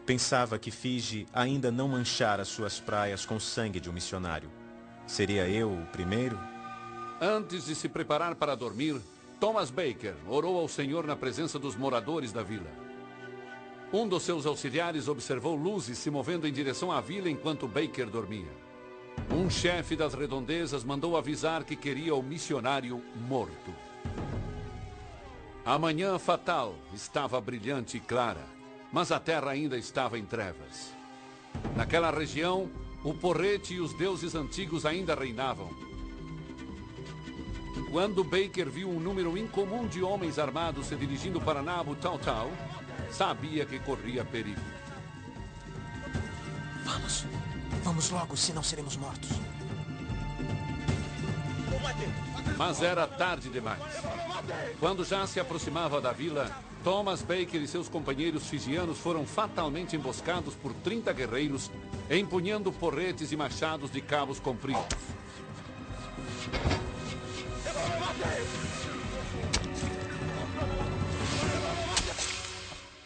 S9: Pensava que Fiji ainda não manchara suas praias com sangue de um missionário. Seria eu o primeiro?
S2: Antes de se preparar para dormir, Thomas Baker orou ao Senhor na presença dos moradores da vila. Um dos seus auxiliares observou luzes se movendo em direção à vila enquanto Baker dormia. Um chefe das redondezas mandou avisar que queria o missionário morto. A manhã fatal estava brilhante e clara, mas a terra ainda estava em trevas. Naquela região, o porrete e os deuses antigos ainda reinavam. Quando Baker viu um número incomum de homens armados se dirigindo para Nabu Tau Tau, sabia que corria perigo.
S18: Vamos logo, senão seremos mortos.
S2: Mas era tarde demais. Quando já se aproximava da vila, Thomas Baker e seus companheiros fijianos foram fatalmente emboscados por 30 guerreiros, empunhando porretes e machados de cabos compridos.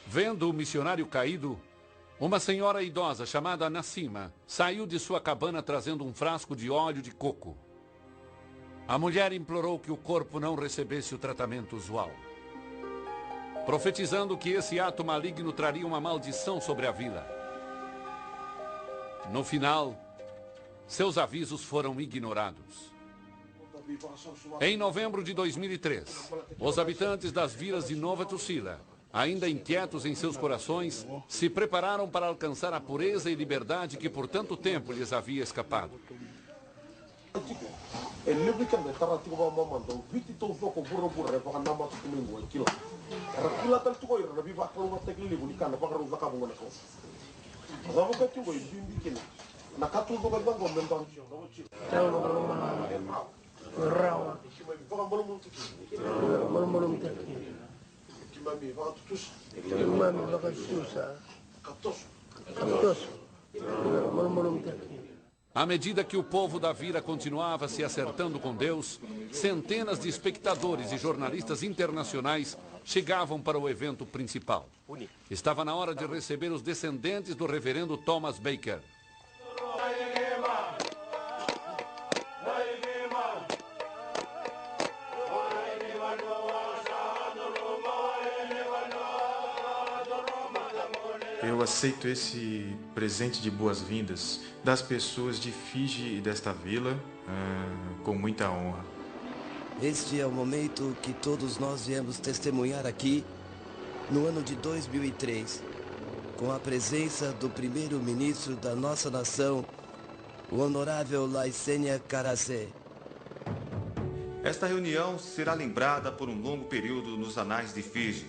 S2: Vendo o missionário caído, uma senhora idosa chamada Nassima saiu de sua cabana trazendo um frasco de óleo de coco. A mulher implorou que o corpo não recebesse o tratamento usual, profetizando que esse ato maligno traria uma maldição sobre a vila. No final, seus avisos foram ignorados. Em novembro de 2003, os habitantes das vilas de Nova Tusila, ainda inquietos em seus corações, se prepararam para alcançar a pureza e liberdade que por tanto tempo lhes havia escapado. À medida que o povo da vila continuava se acertando com Deus, centenas de espectadores e jornalistas internacionais chegavam para o evento principal. Estava na hora de receber os descendentes do reverendo Thomas Baker.
S21: Eu aceito esse presente de boas-vindas das pessoas de Fiji e desta vila com muita honra.
S5: Este é o momento que todos nós viemos testemunhar aqui no ano de 2003, com a presença do primeiro-ministro da nossa nação, o honorável Laisenia Qarase.
S13: Esta reunião será lembrada por um longo período nos anais de Fiji.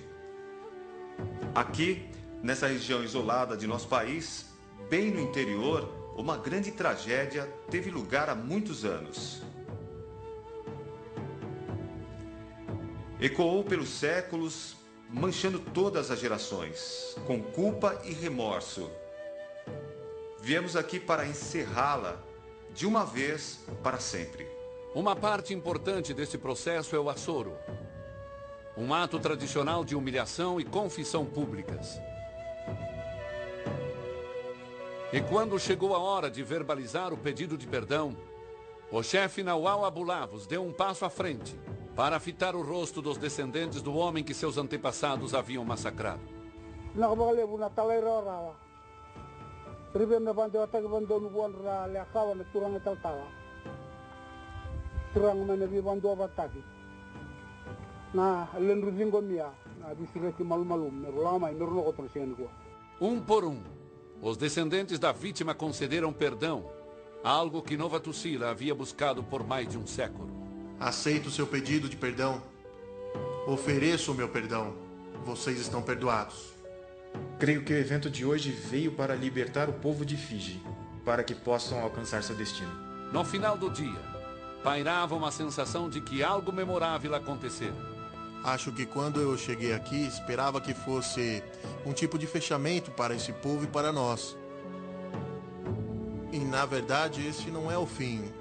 S13: Aqui, nessa região isolada de nosso país, bem no interior, uma grande tragédia teve lugar há muitos anos. Ecoou pelos séculos, manchando todas as gerações, com culpa e remorso. Viemos aqui para encerrá-la de uma vez para sempre.
S2: Uma parte importante desse processo é o açoro. Um ato tradicional de humilhação e confissão públicas. E quando chegou a hora de verbalizar o pedido de perdão, o chefe Nawal Abulavos deu um passo à frente para fitar o rosto dos descendentes do homem que seus antepassados haviam massacrado. Um por um, os descendentes da vítima concederam perdão, algo que Nova Tucila havia buscado por mais de um século.
S10: Aceito o seu pedido de perdão. Ofereço o meu perdão. Vocês estão perdoados.
S21: Creio que o evento de hoje veio para libertar o povo de Fiji, para que possam alcançar seu destino.
S2: No final do dia, pairava uma sensação de que algo memorável acontecera.
S10: Acho que quando eu cheguei aqui, esperava que fosse um tipo de fechamento para esse povo e para nós. E na verdade, este não é o fim.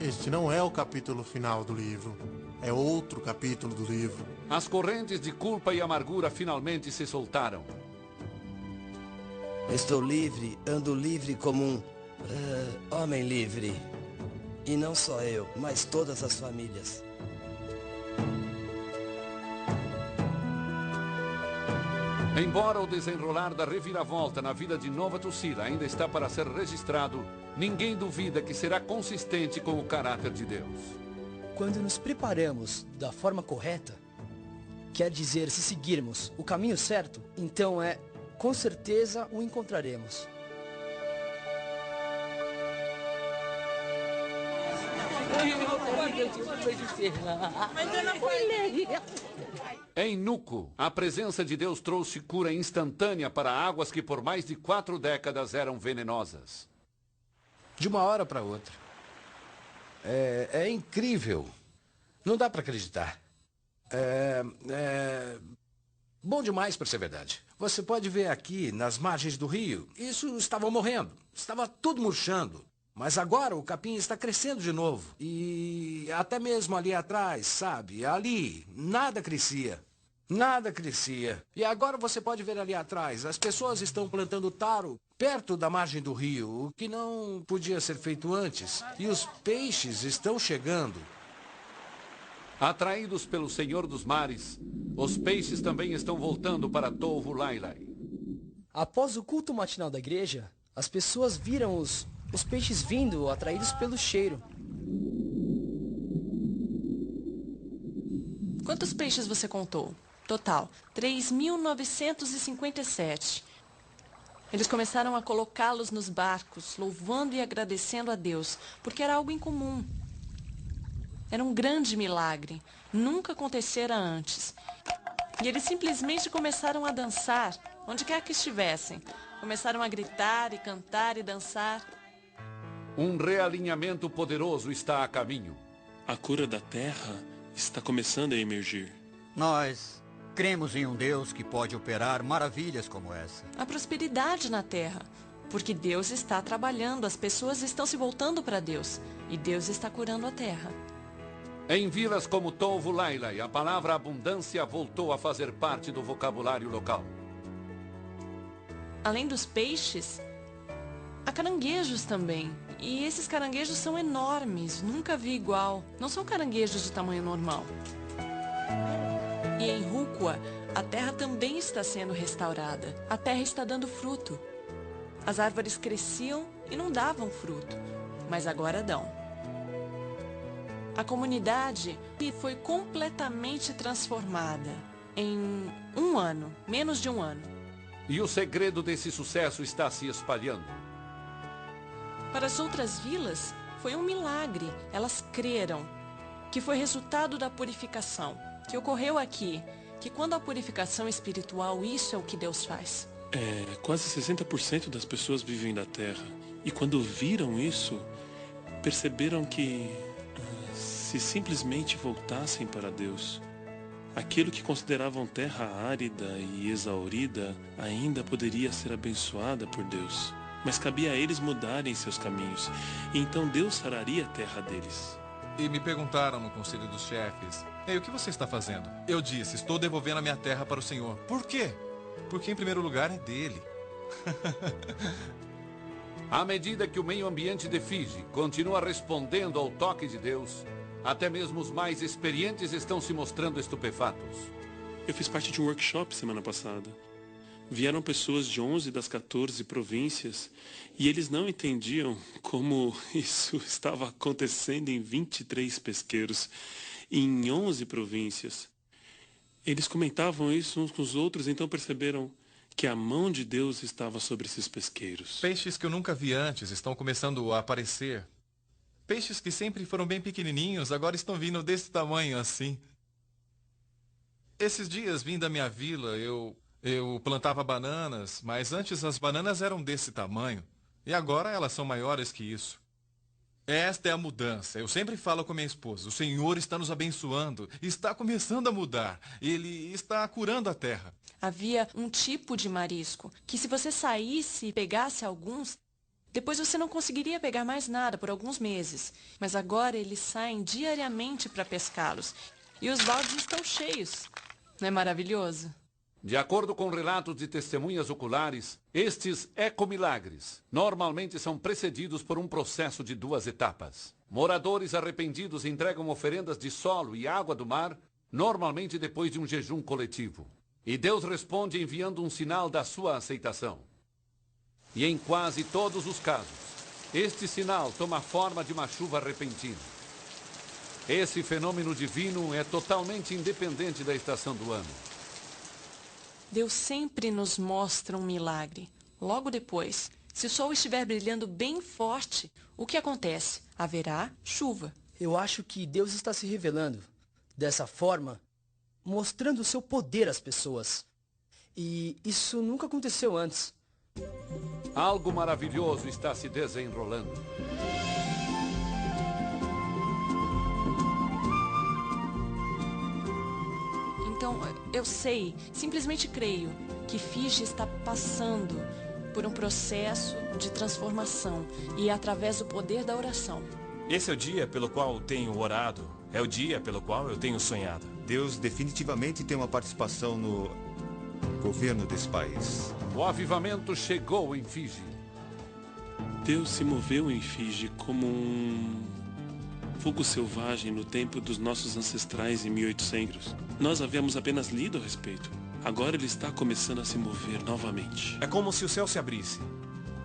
S10: Este não é o capítulo final do livro. É outro capítulo do livro.
S2: As correntes de culpa e amargura finalmente se soltaram.
S5: Estou livre, ando livre como um homem livre. E não só eu, mas todas as famílias.
S2: Embora o desenrolar da reviravolta na vida de Nova Tucila ainda está para ser registrado, ninguém duvida que será consistente com o caráter de Deus.
S1: Quando nos preparamos da forma correta, quer dizer, se seguirmos o caminho certo, então com certeza o encontraremos.
S2: Em Nuco, a presença de Deus trouxe cura instantânea para águas que por mais de 4 décadas eram venenosas.
S20: De uma hora para outra. É incrível. Não dá para acreditar. Bom demais para ser verdade. Você pode ver aqui, nas margens do rio, isso estava morrendo. Estava tudo murchando. Mas agora o capim está crescendo de novo. E até mesmo ali atrás, sabe? Ali, nada crescia. Nada crescia. E agora você pode ver ali atrás, as pessoas estão plantando taro perto da margem do rio, o que não podia ser feito antes. E os peixes estão chegando.
S2: Atraídos pelo Senhor dos Mares, os peixes também estão voltando para Tovu Lailai.
S1: Após o culto matinal da igreja, as pessoas viram os peixes vindo, atraídos pelo cheiro.
S8: Quantos peixes você contou? Total, 3.957. Eles começaram a colocá-los nos barcos, louvando e agradecendo a Deus, porque era algo incomum. Era um grande milagre, nunca acontecera antes. E eles simplesmente começaram a dançar, onde quer que estivessem. Começaram a gritar e cantar e dançar.
S2: Um realinhamento poderoso está a caminho.
S4: A cura da terra está começando a emergir.
S7: Nós cremos em um Deus que pode operar maravilhas como essa.
S8: A prosperidade na terra, porque Deus está trabalhando, as pessoas estão se voltando para Deus, e Deus está curando a terra.
S2: Em vilas como Tovu Lailai, a palavra abundância voltou a fazer parte do vocabulário local.
S8: Além dos peixes, há caranguejos também. E esses caranguejos são enormes, nunca vi igual. Não são caranguejos de tamanho normal. E em Rukwa, a terra também está sendo restaurada. A terra está dando fruto. As árvores cresciam e não davam fruto, mas agora dão. A comunidade foi completamente transformada em um ano, menos de um ano.
S2: E o segredo desse sucesso está se espalhando.
S8: Para as outras vilas, foi um milagre. Elas creram que foi resultado da purificação, que ocorreu aqui, que quando a purificação espiritual, isso é o que Deus faz.
S4: Quase 60% das pessoas vivem da terra. E quando viram isso, perceberam que se simplesmente voltassem para Deus, aquilo que consideravam terra árida e exaurida ainda poderia ser abençoada por Deus. Mas cabia a eles mudarem seus caminhos, e então Deus sararia a terra deles.
S16: E me perguntaram no conselho dos chefes: "Ei, o que você está fazendo?" Eu disse: "Estou devolvendo a minha terra para o Senhor." Por quê? Porque em primeiro lugar é dele.
S2: À medida que o meio ambiente de Fiji continua respondendo ao toque de Deus, até mesmo os mais experientes estão se mostrando estupefatos.
S4: Eu fiz parte de um workshop semana passada. Vieram pessoas de 11 das 14 províncias e eles não entendiam como isso estava acontecendo em 23 pesqueiros, em 11 províncias. Eles comentavam isso uns com os outros, então perceberam que a mão de Deus estava sobre esses pesqueiros.
S16: Peixes que eu nunca vi antes estão começando a aparecer. Peixes que sempre foram bem pequenininhos, agora estão vindo desse tamanho assim. Esses dias vim da minha vila, eu plantava bananas, mas antes as bananas eram desse tamanho. E agora elas são maiores que isso. Esta é a mudança. Eu sempre falo com minha esposa: o Senhor está nos abençoando, está começando a mudar. Ele está curando a terra.
S8: Havia um tipo de marisco que, se você saísse e pegasse alguns, depois você não conseguiria pegar mais nada por alguns meses. Mas agora eles saem diariamente para pescá-los. E os baldes estão cheios. Não é maravilhoso?
S2: De acordo com relatos de testemunhas oculares, estes ecomilagres normalmente são precedidos por um processo de 2 etapas. Moradores arrependidos entregam oferendas de solo e água do mar, normalmente depois de um jejum coletivo. E Deus responde enviando um sinal da sua aceitação. E em quase todos os casos, este sinal toma a forma de uma chuva repentina. Esse fenômeno divino é totalmente independente da estação do ano.
S8: Deus sempre nos mostra um milagre. Logo depois, se o sol estiver brilhando bem forte, o que acontece? Haverá chuva.
S1: Eu acho que Deus está se revelando dessa forma, mostrando o seu poder às pessoas. E isso nunca aconteceu antes.
S2: Algo maravilhoso está se desenrolando.
S8: Então, eu sei, simplesmente creio, que Fiji está passando por um processo de transformação e através do poder da oração.
S15: Esse é o dia pelo qual tenho orado, é o dia pelo qual eu tenho sonhado.
S13: Deus definitivamente tem uma participação no governo desse país.
S2: O avivamento chegou em Fiji.
S4: Deus se moveu em Fiji como um fogo selvagem no tempo dos nossos ancestrais em 1800. Nós havíamos apenas lido a respeito. Agora ele está começando a se mover novamente.
S15: É como se o céu se abrisse.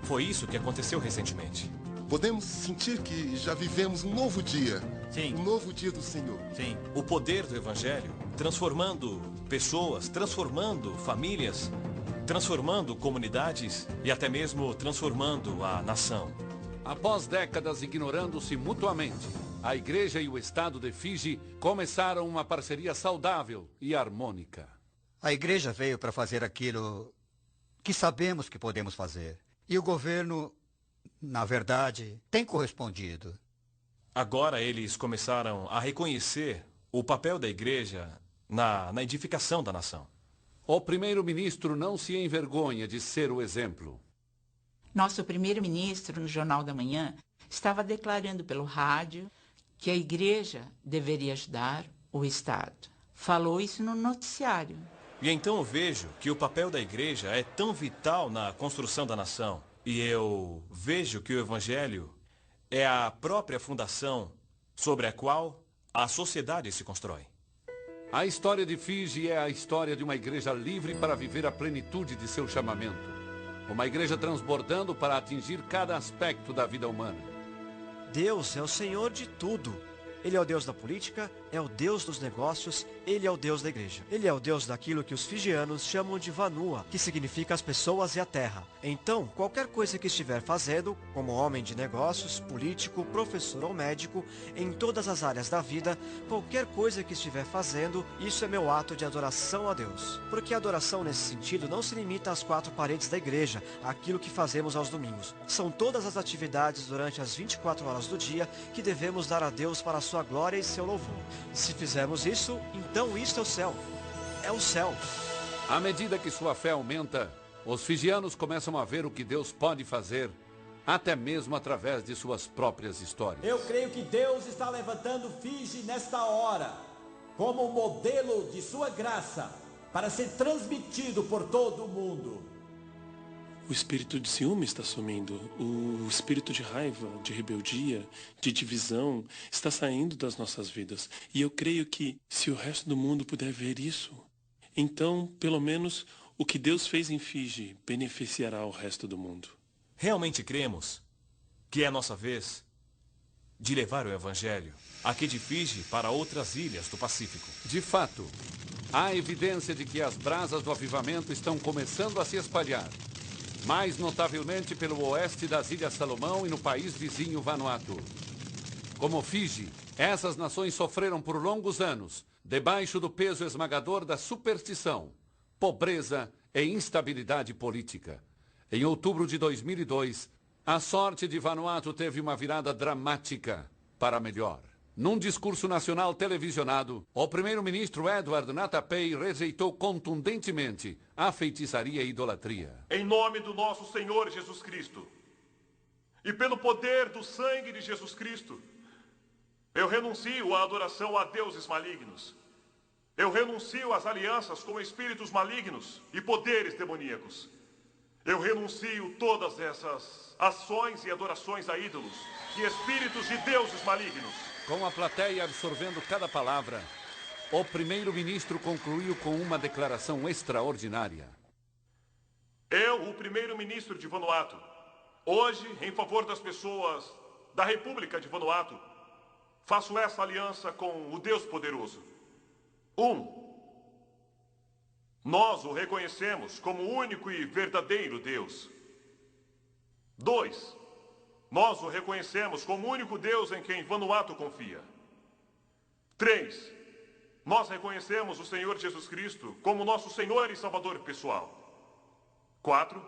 S15: Foi isso que aconteceu recentemente.
S12: Podemos sentir que já vivemos um novo dia.
S15: Sim.
S12: Um novo dia do Senhor.
S15: Sim. O poder do Evangelho, transformando pessoas, transformando famílias, transformando comunidades e até mesmo transformando a nação.
S2: Após décadas ignorando-se mutuamente, a Igreja e o Estado de Fiji começaram uma parceria saudável e harmônica.
S7: A Igreja veio para fazer aquilo que sabemos que podemos fazer. E o governo, na verdade, tem correspondido.
S15: Agora eles começaram a reconhecer o papel da Igreja na edificação da nação.
S2: O primeiro-ministro não se envergonha de ser o exemplo.
S17: Nosso primeiro-ministro, no Jornal da Manhã, estava declarando pelo rádio que a Igreja deveria ajudar o Estado. Falou isso no noticiário.
S15: E então eu vejo que o papel da Igreja é tão vital na construção da nação. E eu vejo que o Evangelho é a própria fundação sobre a qual a sociedade se constrói.
S2: A história de Fiji é a história de uma igreja livre para viver a plenitude de seu chamamento. Uma igreja transbordando para atingir cada aspecto da vida humana.
S6: Deus é o Senhor de tudo. Ele é o Deus da política, é o Deus dos negócios, ele é o Deus da igreja. Ele é o Deus daquilo que os fijianos chamam de Vanua, que significa as pessoas e a terra. Então, qualquer coisa que estiver fazendo, como homem de negócios, político, professor ou médico, em todas as áreas da vida, qualquer coisa que estiver fazendo, isso é meu ato de adoração a Deus. Porque a adoração nesse sentido não se limita às 4 paredes da igreja, àquilo que fazemos aos domingos. São todas as atividades durante as 24 horas do dia que devemos dar a Deus para a sua glória e seu louvor. Se fizermos isso, então isto é o céu. É o céu.
S2: À medida que sua fé aumenta, os fijianos começam a ver o que Deus pode fazer, até mesmo através de suas próprias histórias.
S3: Eu creio que Deus está levantando Fiji nesta hora, como um modelo de sua graça, para ser transmitido por todo o mundo.
S4: O espírito de ciúme está sumindo. O espírito de raiva, de rebeldia, de divisão está saindo das nossas vidas. E eu creio que, se o resto do mundo puder ver isso, então, pelo menos, o que Deus fez em Fiji beneficiará o resto do mundo.
S15: Realmente cremos que é a nossa vez de levar o Evangelho aqui de Fiji para outras ilhas do Pacífico.
S2: De fato, há evidência de que as brasas do avivamento estão começando a se espalhar, mais notavelmente pelo oeste das Ilhas Salomão e no país vizinho Vanuatu. Como Fiji, essas nações sofreram por longos anos, debaixo do peso esmagador da superstição, pobreza e instabilidade política. Em outubro de 2002, a sorte de Vanuatu teve uma virada dramática para melhor. Num discurso nacional televisionado, o primeiro-ministro Edward Natapei rejeitou contundentemente a feitiçaria e idolatria.
S19: Em nome do nosso Senhor Jesus Cristo e pelo poder do sangue de Jesus Cristo, eu renuncio à adoração a deuses malignos. Eu renuncio às alianças com espíritos malignos e poderes demoníacos. Eu renuncio todas essas ações e adorações a ídolos e espíritos de deuses malignos.
S2: Com a plateia absorvendo cada palavra, o primeiro-ministro concluiu com uma declaração extraordinária.
S19: Eu, o primeiro-ministro de Vanuatu, hoje, em favor das pessoas da República de Vanuatu, faço essa aliança com o Deus poderoso. 1. Nós o reconhecemos como o único e verdadeiro Deus. 2. Nós o reconhecemos como o único Deus em quem Vanuatu confia. 3. Nós reconhecemos o Senhor Jesus Cristo como nosso Senhor e Salvador pessoal. 4.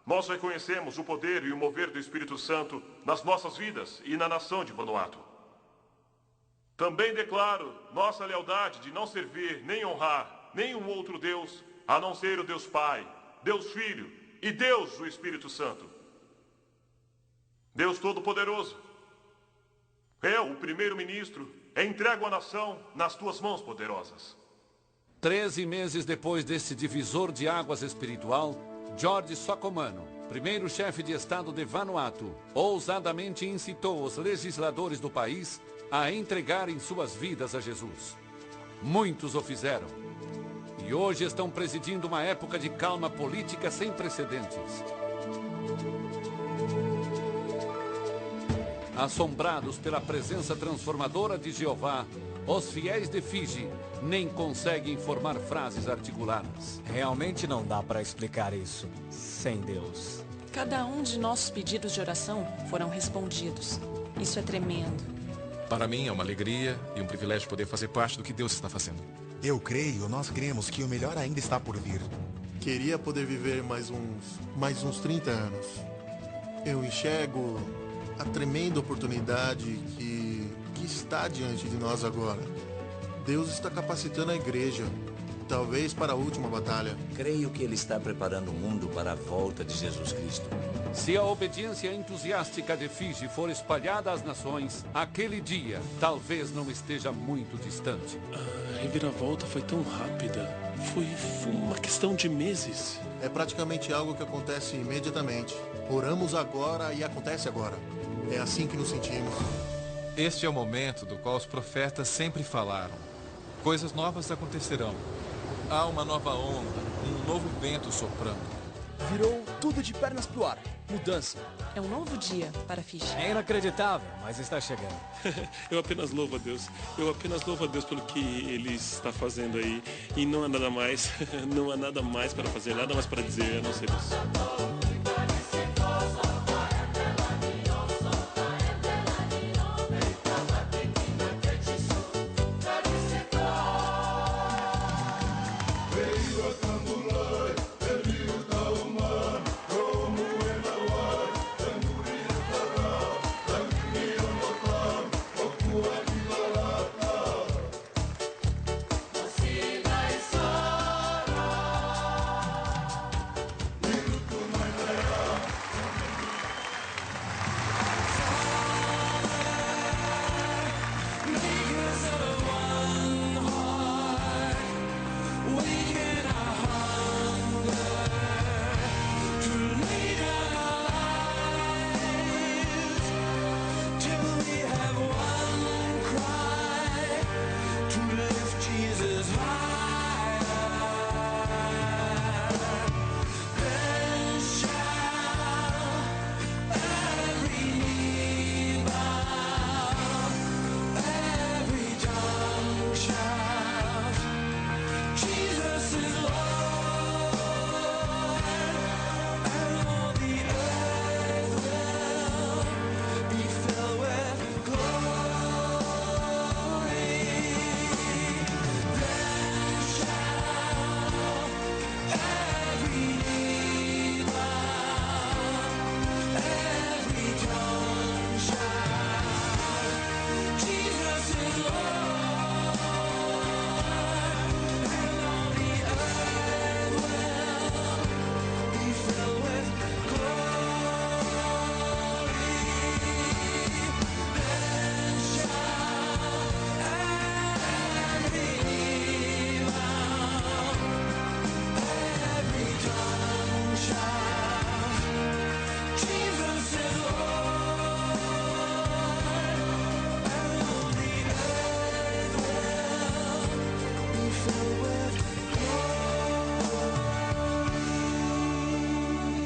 S19: Nós reconhecemos o poder e o mover do Espírito Santo nas nossas vidas e na nação de Vanuatu. Também declaro nossa lealdade de não servir nem honrar nenhum outro Deus, a não ser o Deus Pai, Deus Filho e Deus o Espírito Santo. Deus Todo-Poderoso, eu, o primeiro-ministro, entrego a nação nas tuas mãos poderosas.
S2: 13 meses depois desse divisor de águas espiritual, George Sokomano, primeiro chefe de Estado de Vanuatu, ousadamente incitou os legisladores do país a entregarem suas vidas a Jesus. Muitos o fizeram. E hoje estão presidindo uma época de calma política sem precedentes. Assombrados pela presença transformadora de Jeová, os fiéis de Fiji nem conseguem formar frases articuladas.
S22: Realmente não dá para explicar isso sem Deus.
S8: Cada um de nossos pedidos de oração foram respondidos. Isso é tremendo.
S16: Para mim é uma alegria e um privilégio poder fazer parte do que Deus está fazendo.
S14: Eu creio, nós cremos que o melhor ainda está por vir.
S10: Queria poder viver mais uns 30 anos. Eu enxergo a tremenda oportunidade que está diante de nós agora. Deus está capacitando a igreja, talvez para a última batalha.
S23: Creio que Ele está preparando o mundo para a volta de Jesus Cristo.
S2: Se a obediência entusiástica de Fiji for espalhada às nações, aquele dia talvez não esteja muito distante.
S4: A reviravolta foi tão rápida. Foi uma questão de meses.
S10: É praticamente algo que acontece imediatamente. Oramos agora e acontece agora. É assim que nos sentimos.
S16: Este é o momento do qual os profetas sempre falaram. Coisas novas acontecerão. Há uma nova onda, um novo vento soprando.
S1: Virou tudo de pernas pro ar. Mudança.
S8: É um novo dia para Fiji.
S22: É inacreditável, mas está chegando.
S4: Eu apenas louvo a Deus. Eu apenas louvo a Deus pelo que Ele está fazendo aí. E não há nada mais, não há nada mais para fazer, nada mais para dizer, a não ser isso.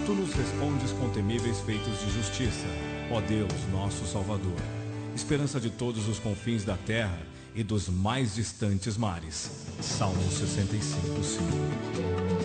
S9: Tu nos respondes com temíveis feitos de justiça, ó Deus, nosso Salvador, esperança de todos os confins da terra e dos mais distantes mares. Salmo 65, 5.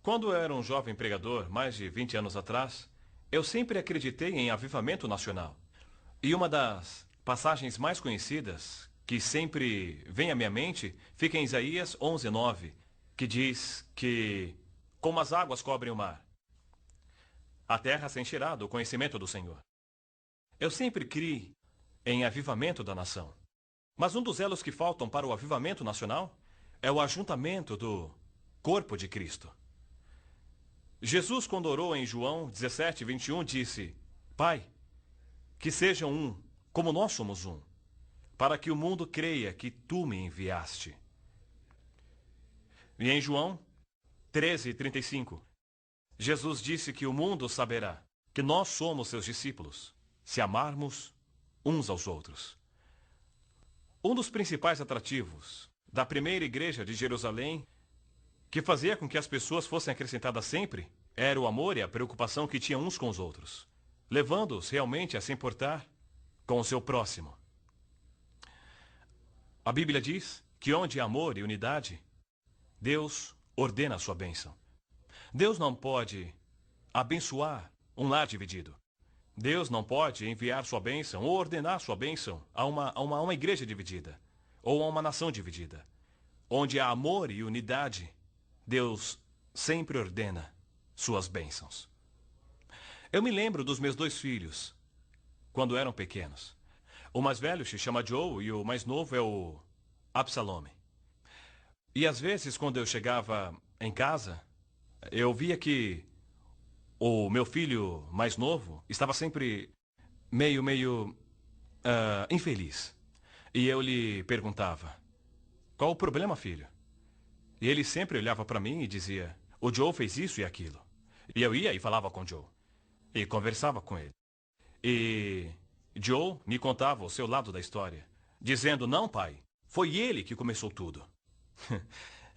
S15: Quando eu era um jovem pregador, mais de 20 anos atrás, eu sempre acreditei em avivamento nacional. E uma das passagens mais conhecidas, que sempre vem à minha mente, fica em Isaías 11:9, que diz que, como as águas cobrem o mar, a terra se encherá do conhecimento do Senhor. Eu sempre criei em avivamento da nação. Mas um dos elos que faltam para o avivamento nacional é o ajuntamento do corpo de Cristo. Jesus, quando orou em João 17:21, disse: Pai, que sejam um, como nós somos um, para que o mundo creia que tu me enviaste. E em João 13:35, Jesus disse que o mundo saberá que nós somos seus discípulos, se amarmos uns aos outros. Um dos principais atrativos da primeira igreja de Jerusalém, que fazia com que as pessoas fossem acrescentadas sempre, era o amor e a preocupação que tinham uns com os outros, levando-os realmente a se importar com o seu próximo. A Bíblia diz que onde há amor e unidade, Deus ordena a sua bênção. Deus não pode abençoar um lar dividido. Deus não pode enviar sua bênção ou ordenar sua bênção a uma igreja dividida ou a uma nação dividida. Onde há amor e unidade, Deus sempre ordena suas bênçãos. Eu me lembro dos meus 2 filhos, quando eram pequenos. O mais velho se chama Joe e o mais novo é o Absalome. E às vezes, quando eu chegava em casa, eu via que o meu filho mais novo estava sempre meio infeliz. E eu lhe perguntava: qual o problema, filho? E ele sempre olhava para mim e dizia: o Joe fez isso e aquilo. E eu ia e falava com o Joe. E conversava com ele. E Joe me contava o seu lado da história, dizendo: não, pai, foi ele que começou tudo.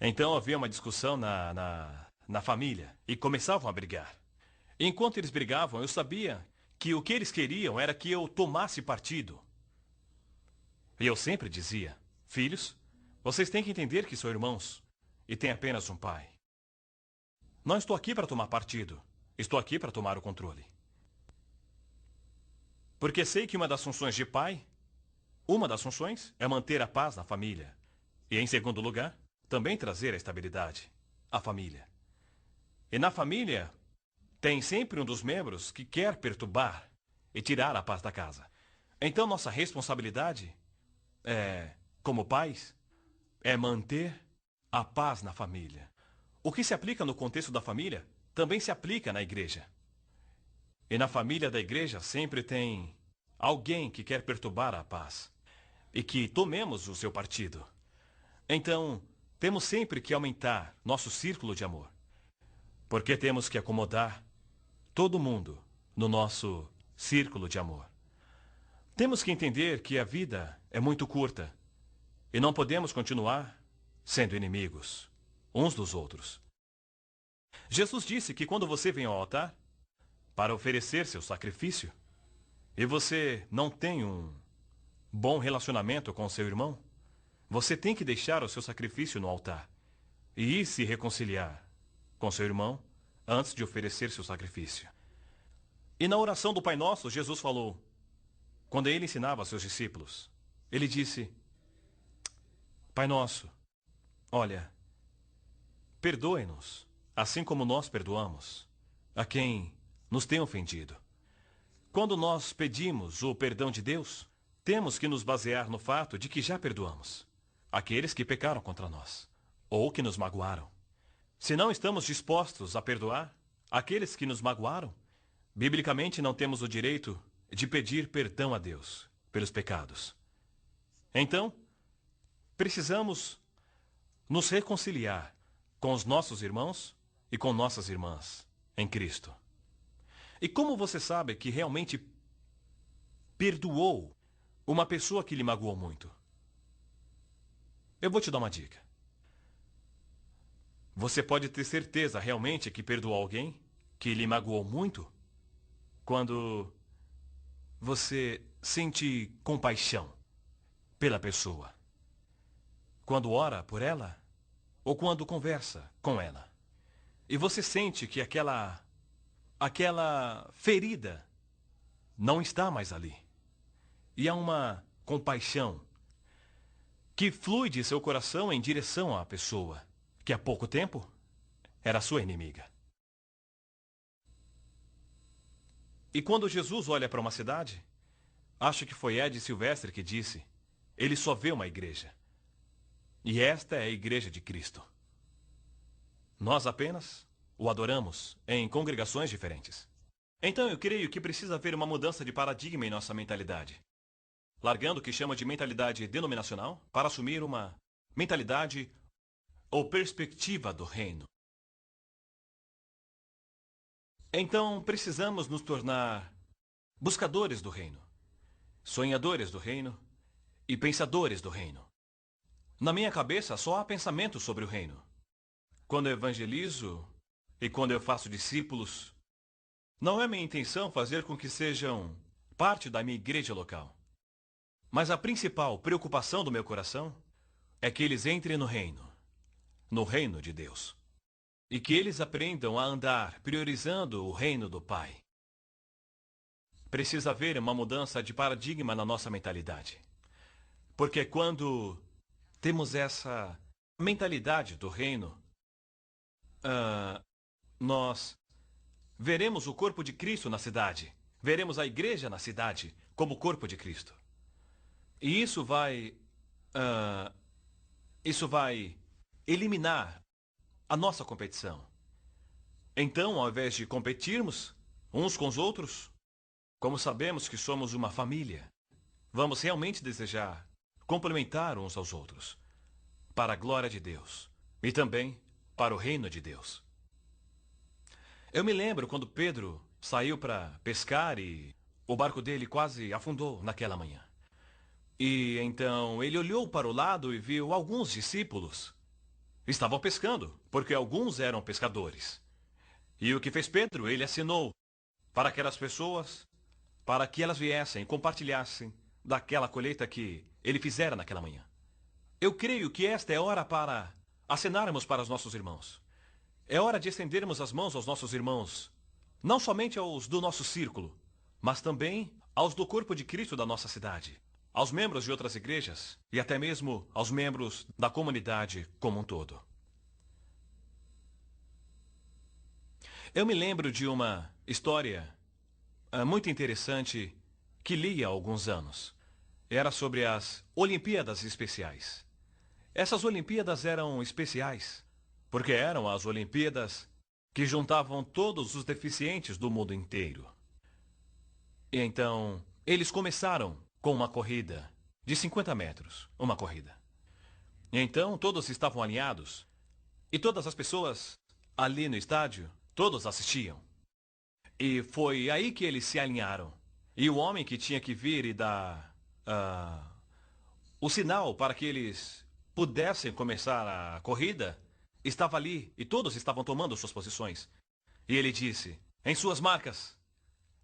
S15: Então havia uma discussão na família e começavam a brigar. Enquanto eles brigavam, eu sabia que o que eles queriam era que eu tomasse partido. E eu sempre dizia: filhos, vocês têm que entender que são irmãos e têm apenas um pai. Não estou aqui para tomar partido, estou aqui para tomar o controle. Porque sei que uma das funções de pai, é manter a paz na família. E em segundo lugar, também trazer a estabilidade à família. E na família, tem sempre um dos membros que quer perturbar e tirar a paz da casa. Então nossa responsabilidade, como pais, é manter a paz na família. O que se aplica no contexto da família, também se aplica na igreja. E na família da igreja sempre tem alguém que quer perturbar a paz e que tomemos o seu partido. Então, temos sempre que aumentar nosso círculo de amor, porque temos que acomodar todo mundo no nosso círculo de amor. Temos que entender que a vida é muito curta e não podemos continuar sendo inimigos uns dos outros. Jesus disse que quando você vem ao altar para oferecer seu sacrifício e você não tem um bom relacionamento com seu irmão, você tem que deixar o seu sacrifício no altar e ir se reconciliar com seu irmão antes de oferecer seu sacrifício. E na oração do Pai Nosso, Jesus falou, quando ele ensinava aos seus discípulos, ele disse: Pai Nosso, olha, perdoe-nos, assim como nós perdoamos a quem nos tem ofendido. Quando nós pedimos o perdão de Deus, temos que nos basear no fato de que já perdoamos aqueles que pecaram contra nós ou que nos magoaram. Se não estamos dispostos a perdoar aqueles que nos magoaram, biblicamente não temos o direito de pedir perdão a Deus pelos pecados. Então, precisamos nos reconciliar com os nossos irmãos e com nossas irmãs em Cristo. E como você sabe que realmente perdoou uma pessoa que lhe magoou muito? Eu vou te dar uma dica. Você pode ter certeza realmente que perdoou alguém que lhe magoou muito quando você sente compaixão pela pessoa. Quando ora por ela ou quando conversa com ela. E você sente que aquela ferida não está mais ali. E há uma compaixão que flui de seu coração em direção à pessoa que há pouco tempo era sua inimiga. E quando Jesus olha para uma cidade, acho que foi Ed Silvestre que disse, ele só vê uma igreja. E esta é a igreja de Cristo. Nós apenas o adoramos em congregações diferentes. Então eu creio que precisa haver uma mudança de paradigma em nossa mentalidade. Largando o que chama de mentalidade denominacional para assumir uma mentalidade ou perspectiva do reino. Então precisamos nos tornar buscadores do reino, sonhadores do reino e pensadores do reino. Na minha cabeça só há pensamento sobre o reino. Quando eu evangelizo e quando eu faço discípulos, não é minha intenção fazer com que sejam parte da minha igreja local. Mas a principal preocupação do meu coração é que eles entrem no reino de Deus. E que eles aprendam a andar priorizando o reino do Pai. Precisa haver uma mudança de paradigma na nossa mentalidade. Porque quando temos essa mentalidade do reino, nós veremos o corpo de Cristo na cidade. Veremos a igreja na cidade como o corpo de Cristo. E isso vai eliminar a nossa competição. Então, ao invés de competirmos uns com os outros, como sabemos que somos uma família, vamos realmente desejar complementar uns aos outros, para a glória de Deus e também para o reino de Deus. Eu me lembro quando Pedro saiu para pescar e o barco dele quase afundou naquela manhã. E então ele olhou para o lado e viu alguns discípulos. Estavam pescando, porque alguns eram pescadores. E o que fez Pedro? Ele assinou para aquelas pessoas, para que elas viessem e compartilhassem daquela colheita que ele fizera naquela manhã. Eu creio que esta é hora para acenarmos para os nossos irmãos. É hora de estendermos as mãos aos nossos irmãos, não somente aos do nosso círculo, mas também aos do corpo de Cristo da nossa cidade, aos membros de outras igrejas e até mesmo aos membros da comunidade como um todo. Eu me lembro de uma história muito interessante que li há alguns anos. Era sobre as Olimpíadas Especiais. Essas Olimpíadas eram especiais porque eram as Olimpíadas que juntavam todos os deficientes do mundo inteiro. E então, eles começaram com uma corrida de 50 metros, uma corrida. E então, todos estavam alinhados e todas as pessoas ali no estádio, todos assistiam. E foi aí que eles se alinharam. E o homem que tinha que vir e dar o sinal para que eles pudessem começar a corrida estava ali e todos estavam tomando suas posições. E ele disse, em suas marcas,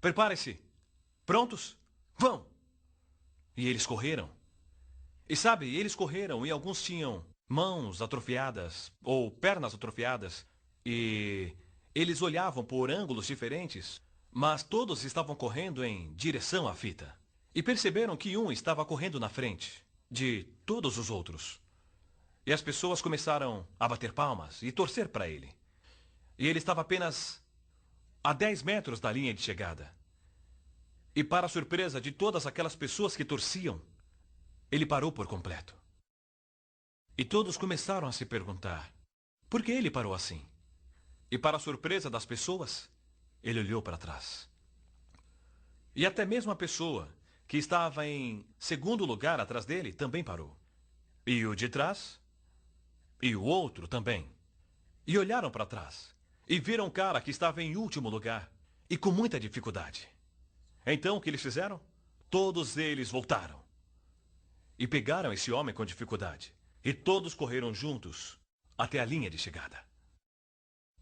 S15: prepare-se, prontos, vão! E eles correram. E sabe, eles correram e alguns tinham mãos atrofiadas ou pernas atrofiadas. E eles olhavam por ângulos diferentes, mas todos estavam correndo em direção à fita. E perceberam que um estava correndo na frente de todos os outros. E as pessoas começaram a bater palmas e torcer para ele. E ele estava apenas a 10 metros da linha de chegada. E para a surpresa de todas aquelas pessoas que torciam, ele parou por completo. E todos começaram a se perguntar, por que ele parou assim? E para a surpresa das pessoas, ele olhou para trás. E até mesmo a pessoa que estava em segundo lugar atrás dele também parou. E o de trás, e o outro também. E olharam para trás, e viram um cara que estava em último lugar, e com muita dificuldade. Então, o que eles fizeram? Todos eles voltaram. E pegaram esse homem com dificuldade. E todos correram juntos até a linha de chegada.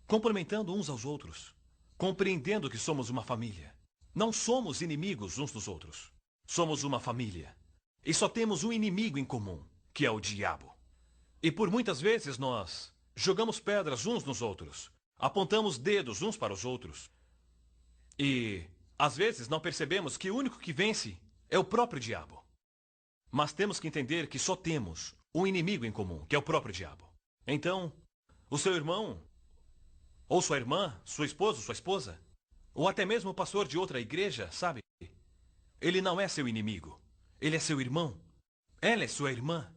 S15: Complementando uns aos outros. Compreendendo que somos uma família. Não somos inimigos uns dos outros. Somos uma família. E só temos um inimigo em comum, que é o diabo. E por muitas vezes nós jogamos pedras uns nos outros. Apontamos dedos uns para os outros. E às vezes não percebemos que o único que vence é o próprio diabo. Mas temos que entender que só temos um inimigo em comum, que é o próprio diabo. Então, o seu irmão, ou sua irmã, sua esposa, sua esposa, ou até mesmo o pastor de outra igreja, sabe? Ele não é seu inimigo. Ele é seu irmão. Ela é sua irmã.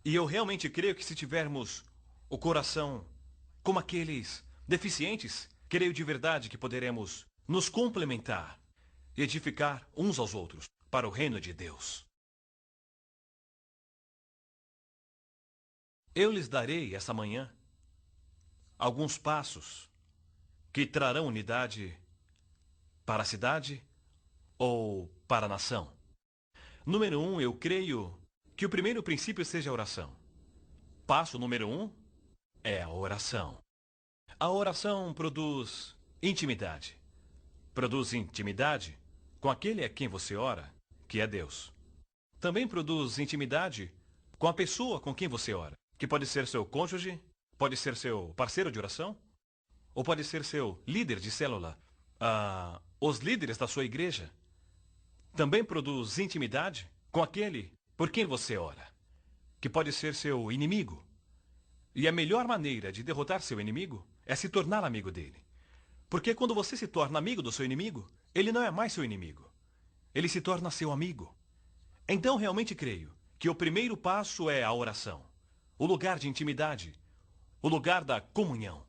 S15: E eu realmente creio que se tivermos o coração como aqueles deficientes, creio de verdade que poderemos nos complementar e edificar uns aos outros para o reino de Deus. Eu lhes darei essa manhã alguns passos que trarão unidade para a cidade ou para a nação. Número 1, eu creio que o primeiro princípio seja a oração. Passo número 1 é a oração. A oração produz intimidade. Produz intimidade com aquele a quem você ora, que é Deus. também produz intimidade com a pessoa com quem você ora, que pode ser seu cônjuge, pode ser seu parceiro de oração, ou pode ser seu líder de célula. Os líderes da sua igreja também produz intimidade com aquele por quem você ora, que pode ser seu inimigo. E a melhor maneira de derrotar seu inimigo é se tornar amigo dele. Porque quando você se torna amigo do seu inimigo, ele não é mais seu inimigo. Ele se torna seu amigo. Então realmente creio que o primeiro passo é a oração, o lugar de intimidade, o lugar da comunhão.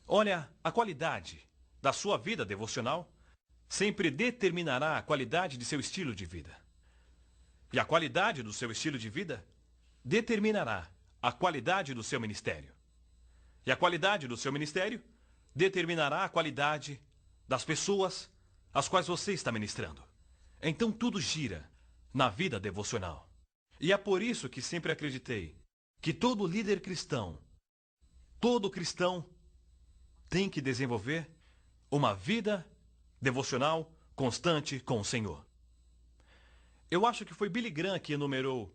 S15: Olha, a qualidade da sua vida devocional sempre determinará a qualidade de seu estilo de vida. E a qualidade do seu estilo de vida determinará a qualidade do seu ministério. E a qualidade do seu ministério determinará a qualidade das pessoas às quais você está ministrando. Então tudo gira na vida devocional. E é por isso que sempre acreditei que todo líder cristão, todo cristão, tem que desenvolver uma vida devocional constante com o Senhor. Eu acho que foi Billy Graham que enumerou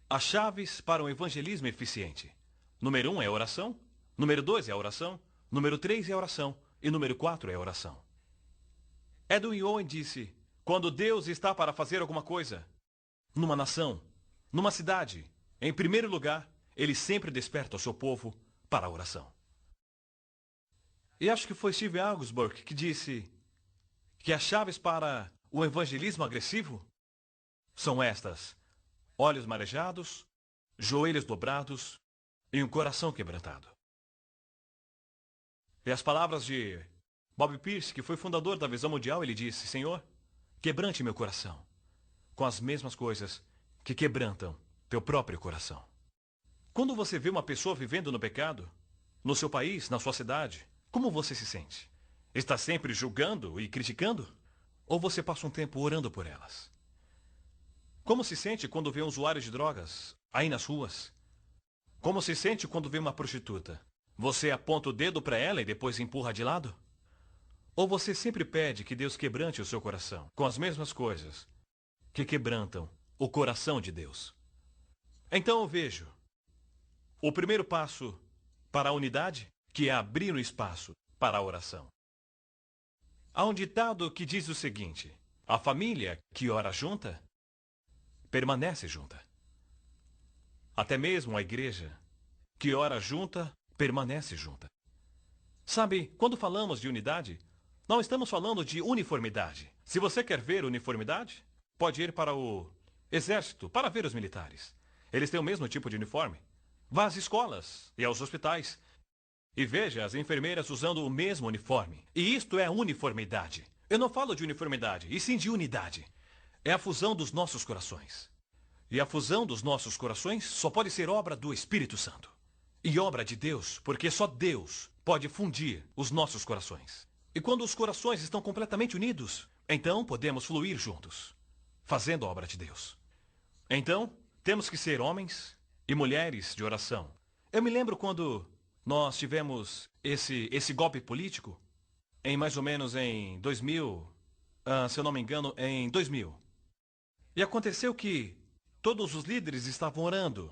S15: as chaves para um evangelismo eficiente. Número 1 é a oração, número 2 é a oração, número 3 é a oração e número 4 é a oração. Edwin Owen disse: quando Deus está para fazer alguma coisa numa nação, numa cidade, em primeiro lugar, ele sempre desperta o seu povo para a oração. E acho que foi Steve Augsburg que disse que as chaves para o evangelismo agressivo são estas: olhos marejados, joelhos dobrados e um coração quebrantado. E as palavras de Bob Pierce, que foi fundador da Visão Mundial, ele disse: Senhor, quebrante meu coração com as mesmas coisas que quebrantam teu próprio coração. Quando você vê uma pessoa vivendo no pecado, no seu país, na sua cidade, como você se sente? Está sempre julgando e criticando? Ou você passa um tempo orando por elas? Como se sente quando vê um usuário de drogas aí nas ruas? Como se sente quando vê uma prostituta? Você aponta o dedo para ela e depois empurra de lado? Ou você sempre pede que Deus quebrante o seu coração com as mesmas coisas que quebrantam o coração de Deus? Então eu vejo o primeiro passo para a unidade, que é abrir um espaço para a oração. Há um ditado que diz o seguinte: a família que ora junta, permanece junta. Até mesmo a igreja que ora junta, permanece junta. Sabe, quando falamos de unidade, não estamos falando de uniformidade. Se você quer ver uniformidade, pode ir para o exército para ver os militares. Eles têm o mesmo tipo de uniforme. Vá às escolas e aos hospitais e veja as enfermeiras usando o mesmo uniforme. E isto é uniformidade. Eu não falo de uniformidade, e sim de unidade. É a fusão dos nossos corações. E a fusão dos nossos corações só pode ser obra do Espírito Santo. E obra de Deus, porque só Deus pode fundir os nossos corações. E quando os corações estão completamente unidos, então podemos fluir juntos, fazendo a obra de Deus. Então, temos que ser homens e mulheres de oração. Eu me lembro quando nós tivemos esse golpe político, em mais ou menos em 2000, se eu não me engano, em 2000. E aconteceu que todos os líderes estavam orando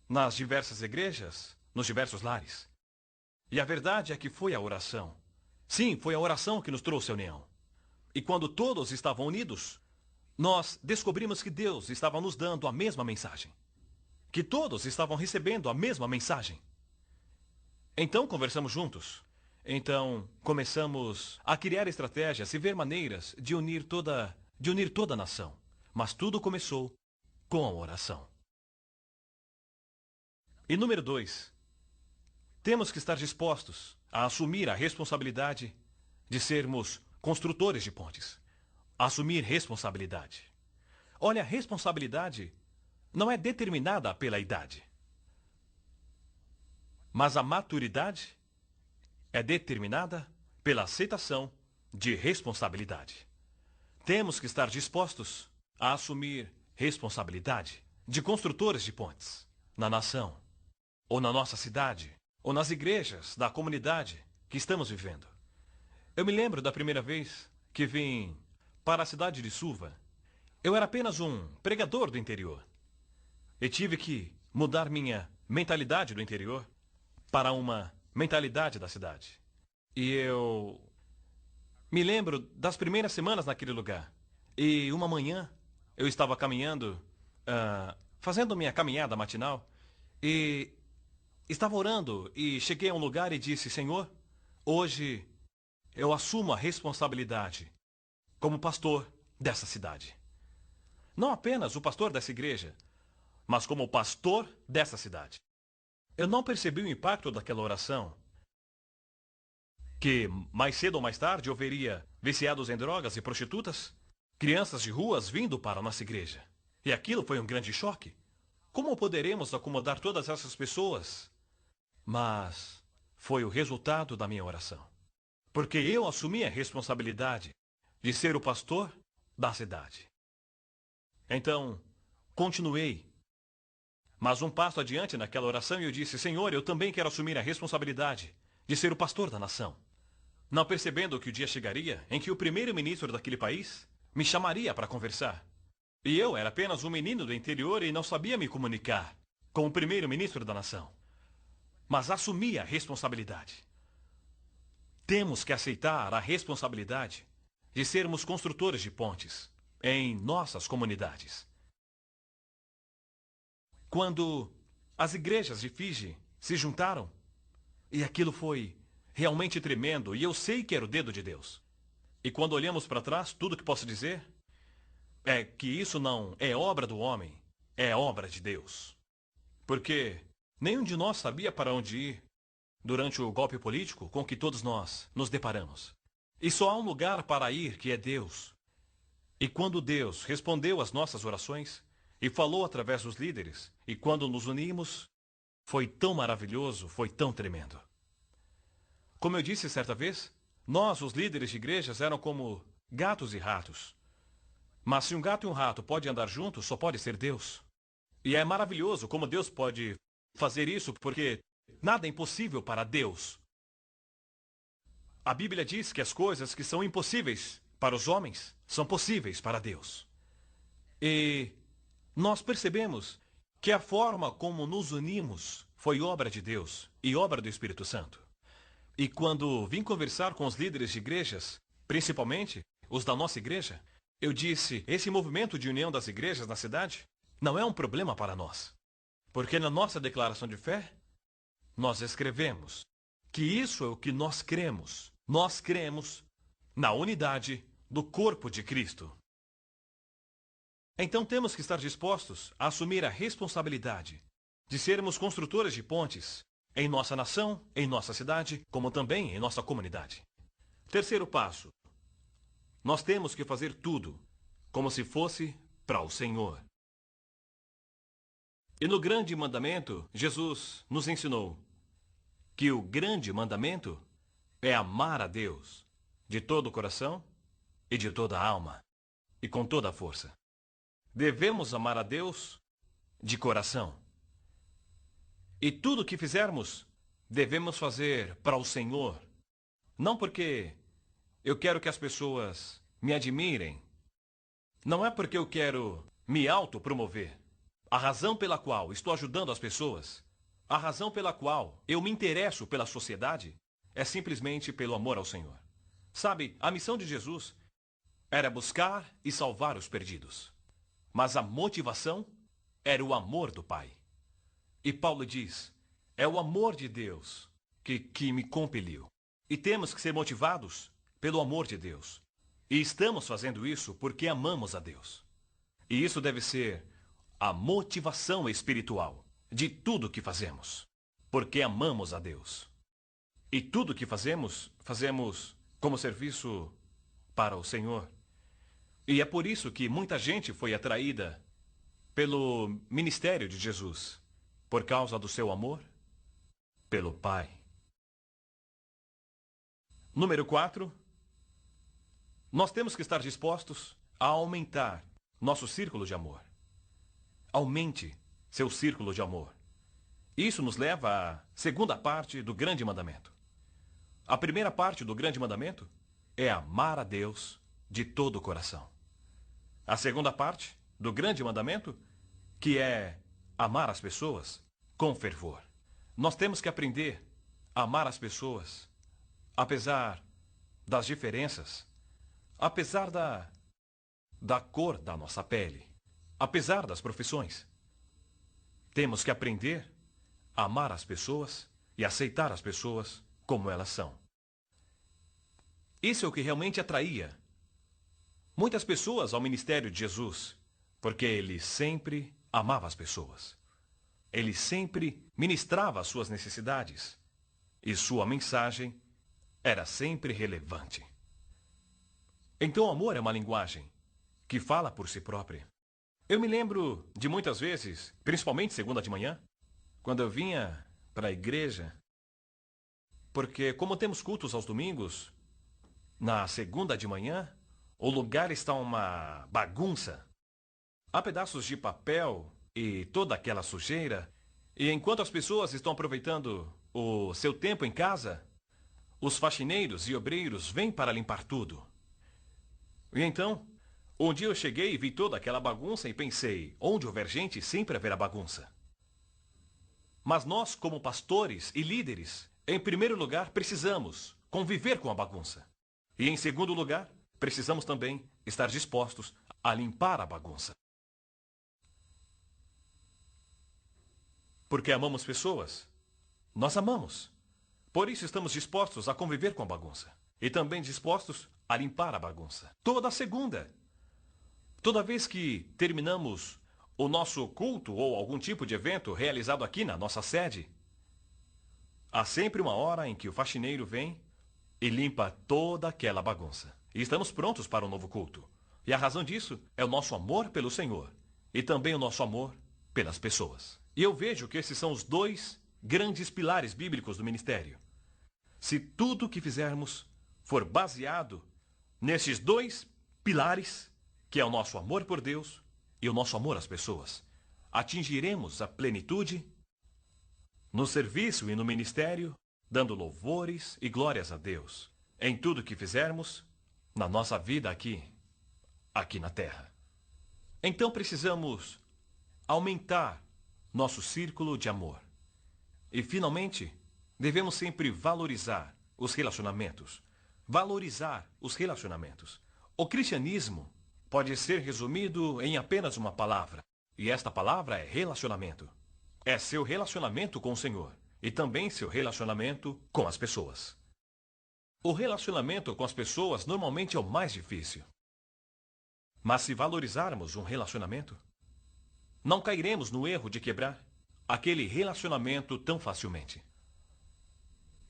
S15: nas diversas igrejas, nos diversos lares. E a verdade é que foi a oração. Sim, foi a oração que nos trouxe a união. E quando todos estavam unidos, nós descobrimos que Deus estava nos dando a mesma mensagem. Que todos estavam recebendo a mesma mensagem. Então conversamos juntos. Então começamos a criar estratégias e ver maneiras de unir toda a nação. Mas tudo começou com a oração. E número 2, temos que estar dispostos a assumir a responsabilidade de sermos construtores de pontes. Assumir responsabilidade. Olha, a responsabilidade não é determinada pela idade. Mas a maturidade é determinada pela aceitação de responsabilidade. Temos que estar dispostos a assumir responsabilidade de construtores de pontes na nação, ou na nossa cidade, ou nas igrejas da comunidade que estamos vivendo. Eu me lembro da primeira vez que vim para a cidade de Suva Eu era apenas um pregador do interior. E tive que mudar minha mentalidade do interior para uma mentalidade da cidade. E eu me lembro das primeiras semanas naquele lugar. E uma manhã eu estava caminhando, fazendo minha caminhada matinal, e estava orando e cheguei a um lugar e disse: Senhor, hoje eu assumo a responsabilidade como pastor dessa cidade. Não apenas o pastor dessa igreja, mas como pastor dessa cidade. Eu não percebi o impacto daquela oração, que mais cedo ou mais tarde eu veria viciados em drogas e prostitutas, crianças de ruas vindo para a nossa igreja. E aquilo foi um grande choque. Como poderemos acomodar todas essas pessoas? Mas foi o resultado da minha oração. Porque eu assumi a responsabilidade de ser o pastor da cidade. Então, continuei. Mas um passo adiante naquela oração eu disse: Senhor, eu também quero assumir a responsabilidade de ser o pastor da nação. Não percebendo que o dia chegaria em que o primeiro-ministro daquele país me chamaria para conversar. E eu era apenas um menino do interior e não sabia me comunicar com o primeiro-ministro da nação. Mas assumi a responsabilidade. Temos que aceitar a responsabilidade de sermos construtores de pontes em nossas comunidades. Quando as igrejas de Fiji se juntaram, e aquilo foi realmente tremendo, e eu sei que era o dedo de Deus. E quando olhamos para trás, tudo que posso dizer é que isso não é obra do homem, é obra de Deus. Porque nenhum de nós sabia para onde ir durante o golpe político com que todos nós nos deparamos. E só há um lugar para ir, que é Deus. E quando Deus respondeu às nossas orações e falou através dos líderes, e quando nos unimos, foi tão maravilhoso, foi tão tremendo. Como eu disse certa vez, nós, os líderes de igrejas, eram como gatos e ratos. Mas se um gato e um rato podem andar juntos, só pode ser Deus. E é maravilhoso como Deus pode fazer isso, porque nada é impossível para Deus. A Bíblia diz que as coisas que são impossíveis para os homens são possíveis para Deus. E nós percebemos que a forma como nos unimos foi obra de Deus e obra do Espírito Santo. E quando vim conversar com os líderes de igrejas, principalmente os da nossa igreja, eu disse: esse movimento de união das igrejas na cidade não é um problema para nós. Porque na nossa declaração de fé, nós escrevemos que isso é o que nós cremos. Nós cremos na unidade do corpo de Cristo. Então temos que estar dispostos a assumir a responsabilidade de sermos construtores de pontes em nossa nação, em nossa cidade, como também em nossa comunidade. Terceiro passo. Nós temos que fazer tudo como se fosse para o Senhor. E no grande mandamento, Jesus nos ensinou que o grande mandamento é amar a Deus de todo o coração e de toda a alma e com toda a força. Devemos amar a Deus de coração. E tudo o que fizermos, devemos fazer para o Senhor. Não porque eu quero que as pessoas me admirem. Não é porque eu quero me autopromover. A razão pela qual estou ajudando as pessoas, a razão pela qual eu me interesso pela sociedade, é simplesmente pelo amor ao Senhor. Sabe, a missão de Jesus era buscar e salvar os perdidos. Mas a motivação era o amor do Pai. E Paulo diz: é o amor de Deus que me compeliu. E temos que ser motivados pelo amor de Deus. E estamos fazendo isso porque amamos a Deus. E isso deve ser a motivação espiritual de tudo que fazemos. Porque amamos a Deus. E tudo que fazemos, fazemos como serviço para o Senhor. E é por isso que muita gente foi atraída pelo ministério de Jesus. Por causa do seu amor pelo Pai. Número 4. Nós temos que estar dispostos a aumentar nosso círculo de amor. Aumente seu círculo de amor. Isso nos leva à segunda parte do grande mandamento. A primeira parte do grande mandamento é amar a Deus de todo o coração. a segunda parte do grande mandamento, que é amar as pessoas com fervor. Nós temos que aprender a amar as pessoas, apesar das diferenças, apesar da cor da nossa pele, apesar das profissões. Temos que aprender a amar as pessoas e aceitar as pessoas como elas são. Isso é o que realmente atraía muitas pessoas ao ministério de Jesus, porque ele sempre amava as pessoas. Ele sempre ministrava as suas necessidades e sua mensagem era sempre relevante. Então o amor é uma linguagem que fala por si própria. Eu me lembro de muitas vezes, principalmente segunda de manhã, quando eu vinha para a igreja, porque como temos cultos aos domingos, na segunda de manhã, o lugar está uma bagunça. Há pedaços de papel e toda aquela sujeira, e enquanto as pessoas estão aproveitando o seu tempo em casa, os faxineiros e obreiros vêm para limpar tudo. E então, um dia eu cheguei e vi toda aquela bagunça e pensei, onde houver gente, sempre haverá bagunça. Mas nós, como pastores e líderes, em primeiro lugar, precisamos conviver com a bagunça. E em segundo lugar, precisamos também estar dispostos a limpar a bagunça. Porque amamos pessoas. Nós amamos. Por isso estamos dispostos a conviver com a bagunça. E também dispostos a limpar a bagunça. Toda segunda. Toda vez que terminamos o nosso culto ou algum tipo de evento realizado aqui na nossa sede, há sempre uma hora em que o faxineiro vem e limpa toda aquela bagunça. E estamos prontos para o novo culto. E a razão disso é o nosso amor pelo Senhor e também o nosso amor pelas pessoas. E eu vejo que esses são os dois grandes pilares bíblicos do ministério. Se tudo o que fizermos for baseado nesses dois pilares, que é o nosso amor por Deus e o nosso amor às pessoas, atingiremos a plenitude no serviço e no ministério, dando louvores e glórias a Deus em tudo que fizermos na nossa vida aqui na terra. Então precisamos aumentar nosso círculo de amor. E finalmente, devemos sempre valorizar os relacionamentos. Valorizar os relacionamentos. O cristianismo pode ser resumido em apenas uma palavra. E esta palavra é relacionamento. É seu relacionamento com o Senhor. E também seu relacionamento com as pessoas. O relacionamento com as pessoas normalmente é o mais difícil. Mas se valorizarmos um relacionamento, não cairemos no erro de quebrar aquele relacionamento tão facilmente.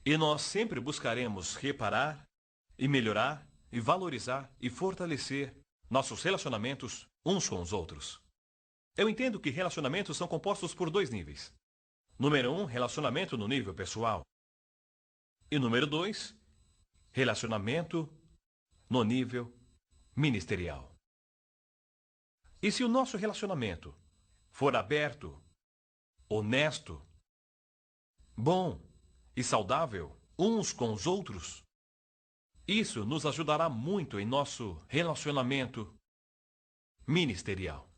S15: E nós sempre buscaremos reparar e melhorar e valorizar e fortalecer nossos relacionamentos uns com os outros. Eu entendo que relacionamentos são compostos por dois níveis. Número 1, relacionamento no nível pessoal. E número 2, relacionamento no nível ministerial. E se o nosso relacionamento for aberto, honesto, bom e saudável uns com os outros, isso nos ajudará muito em nosso relacionamento ministerial.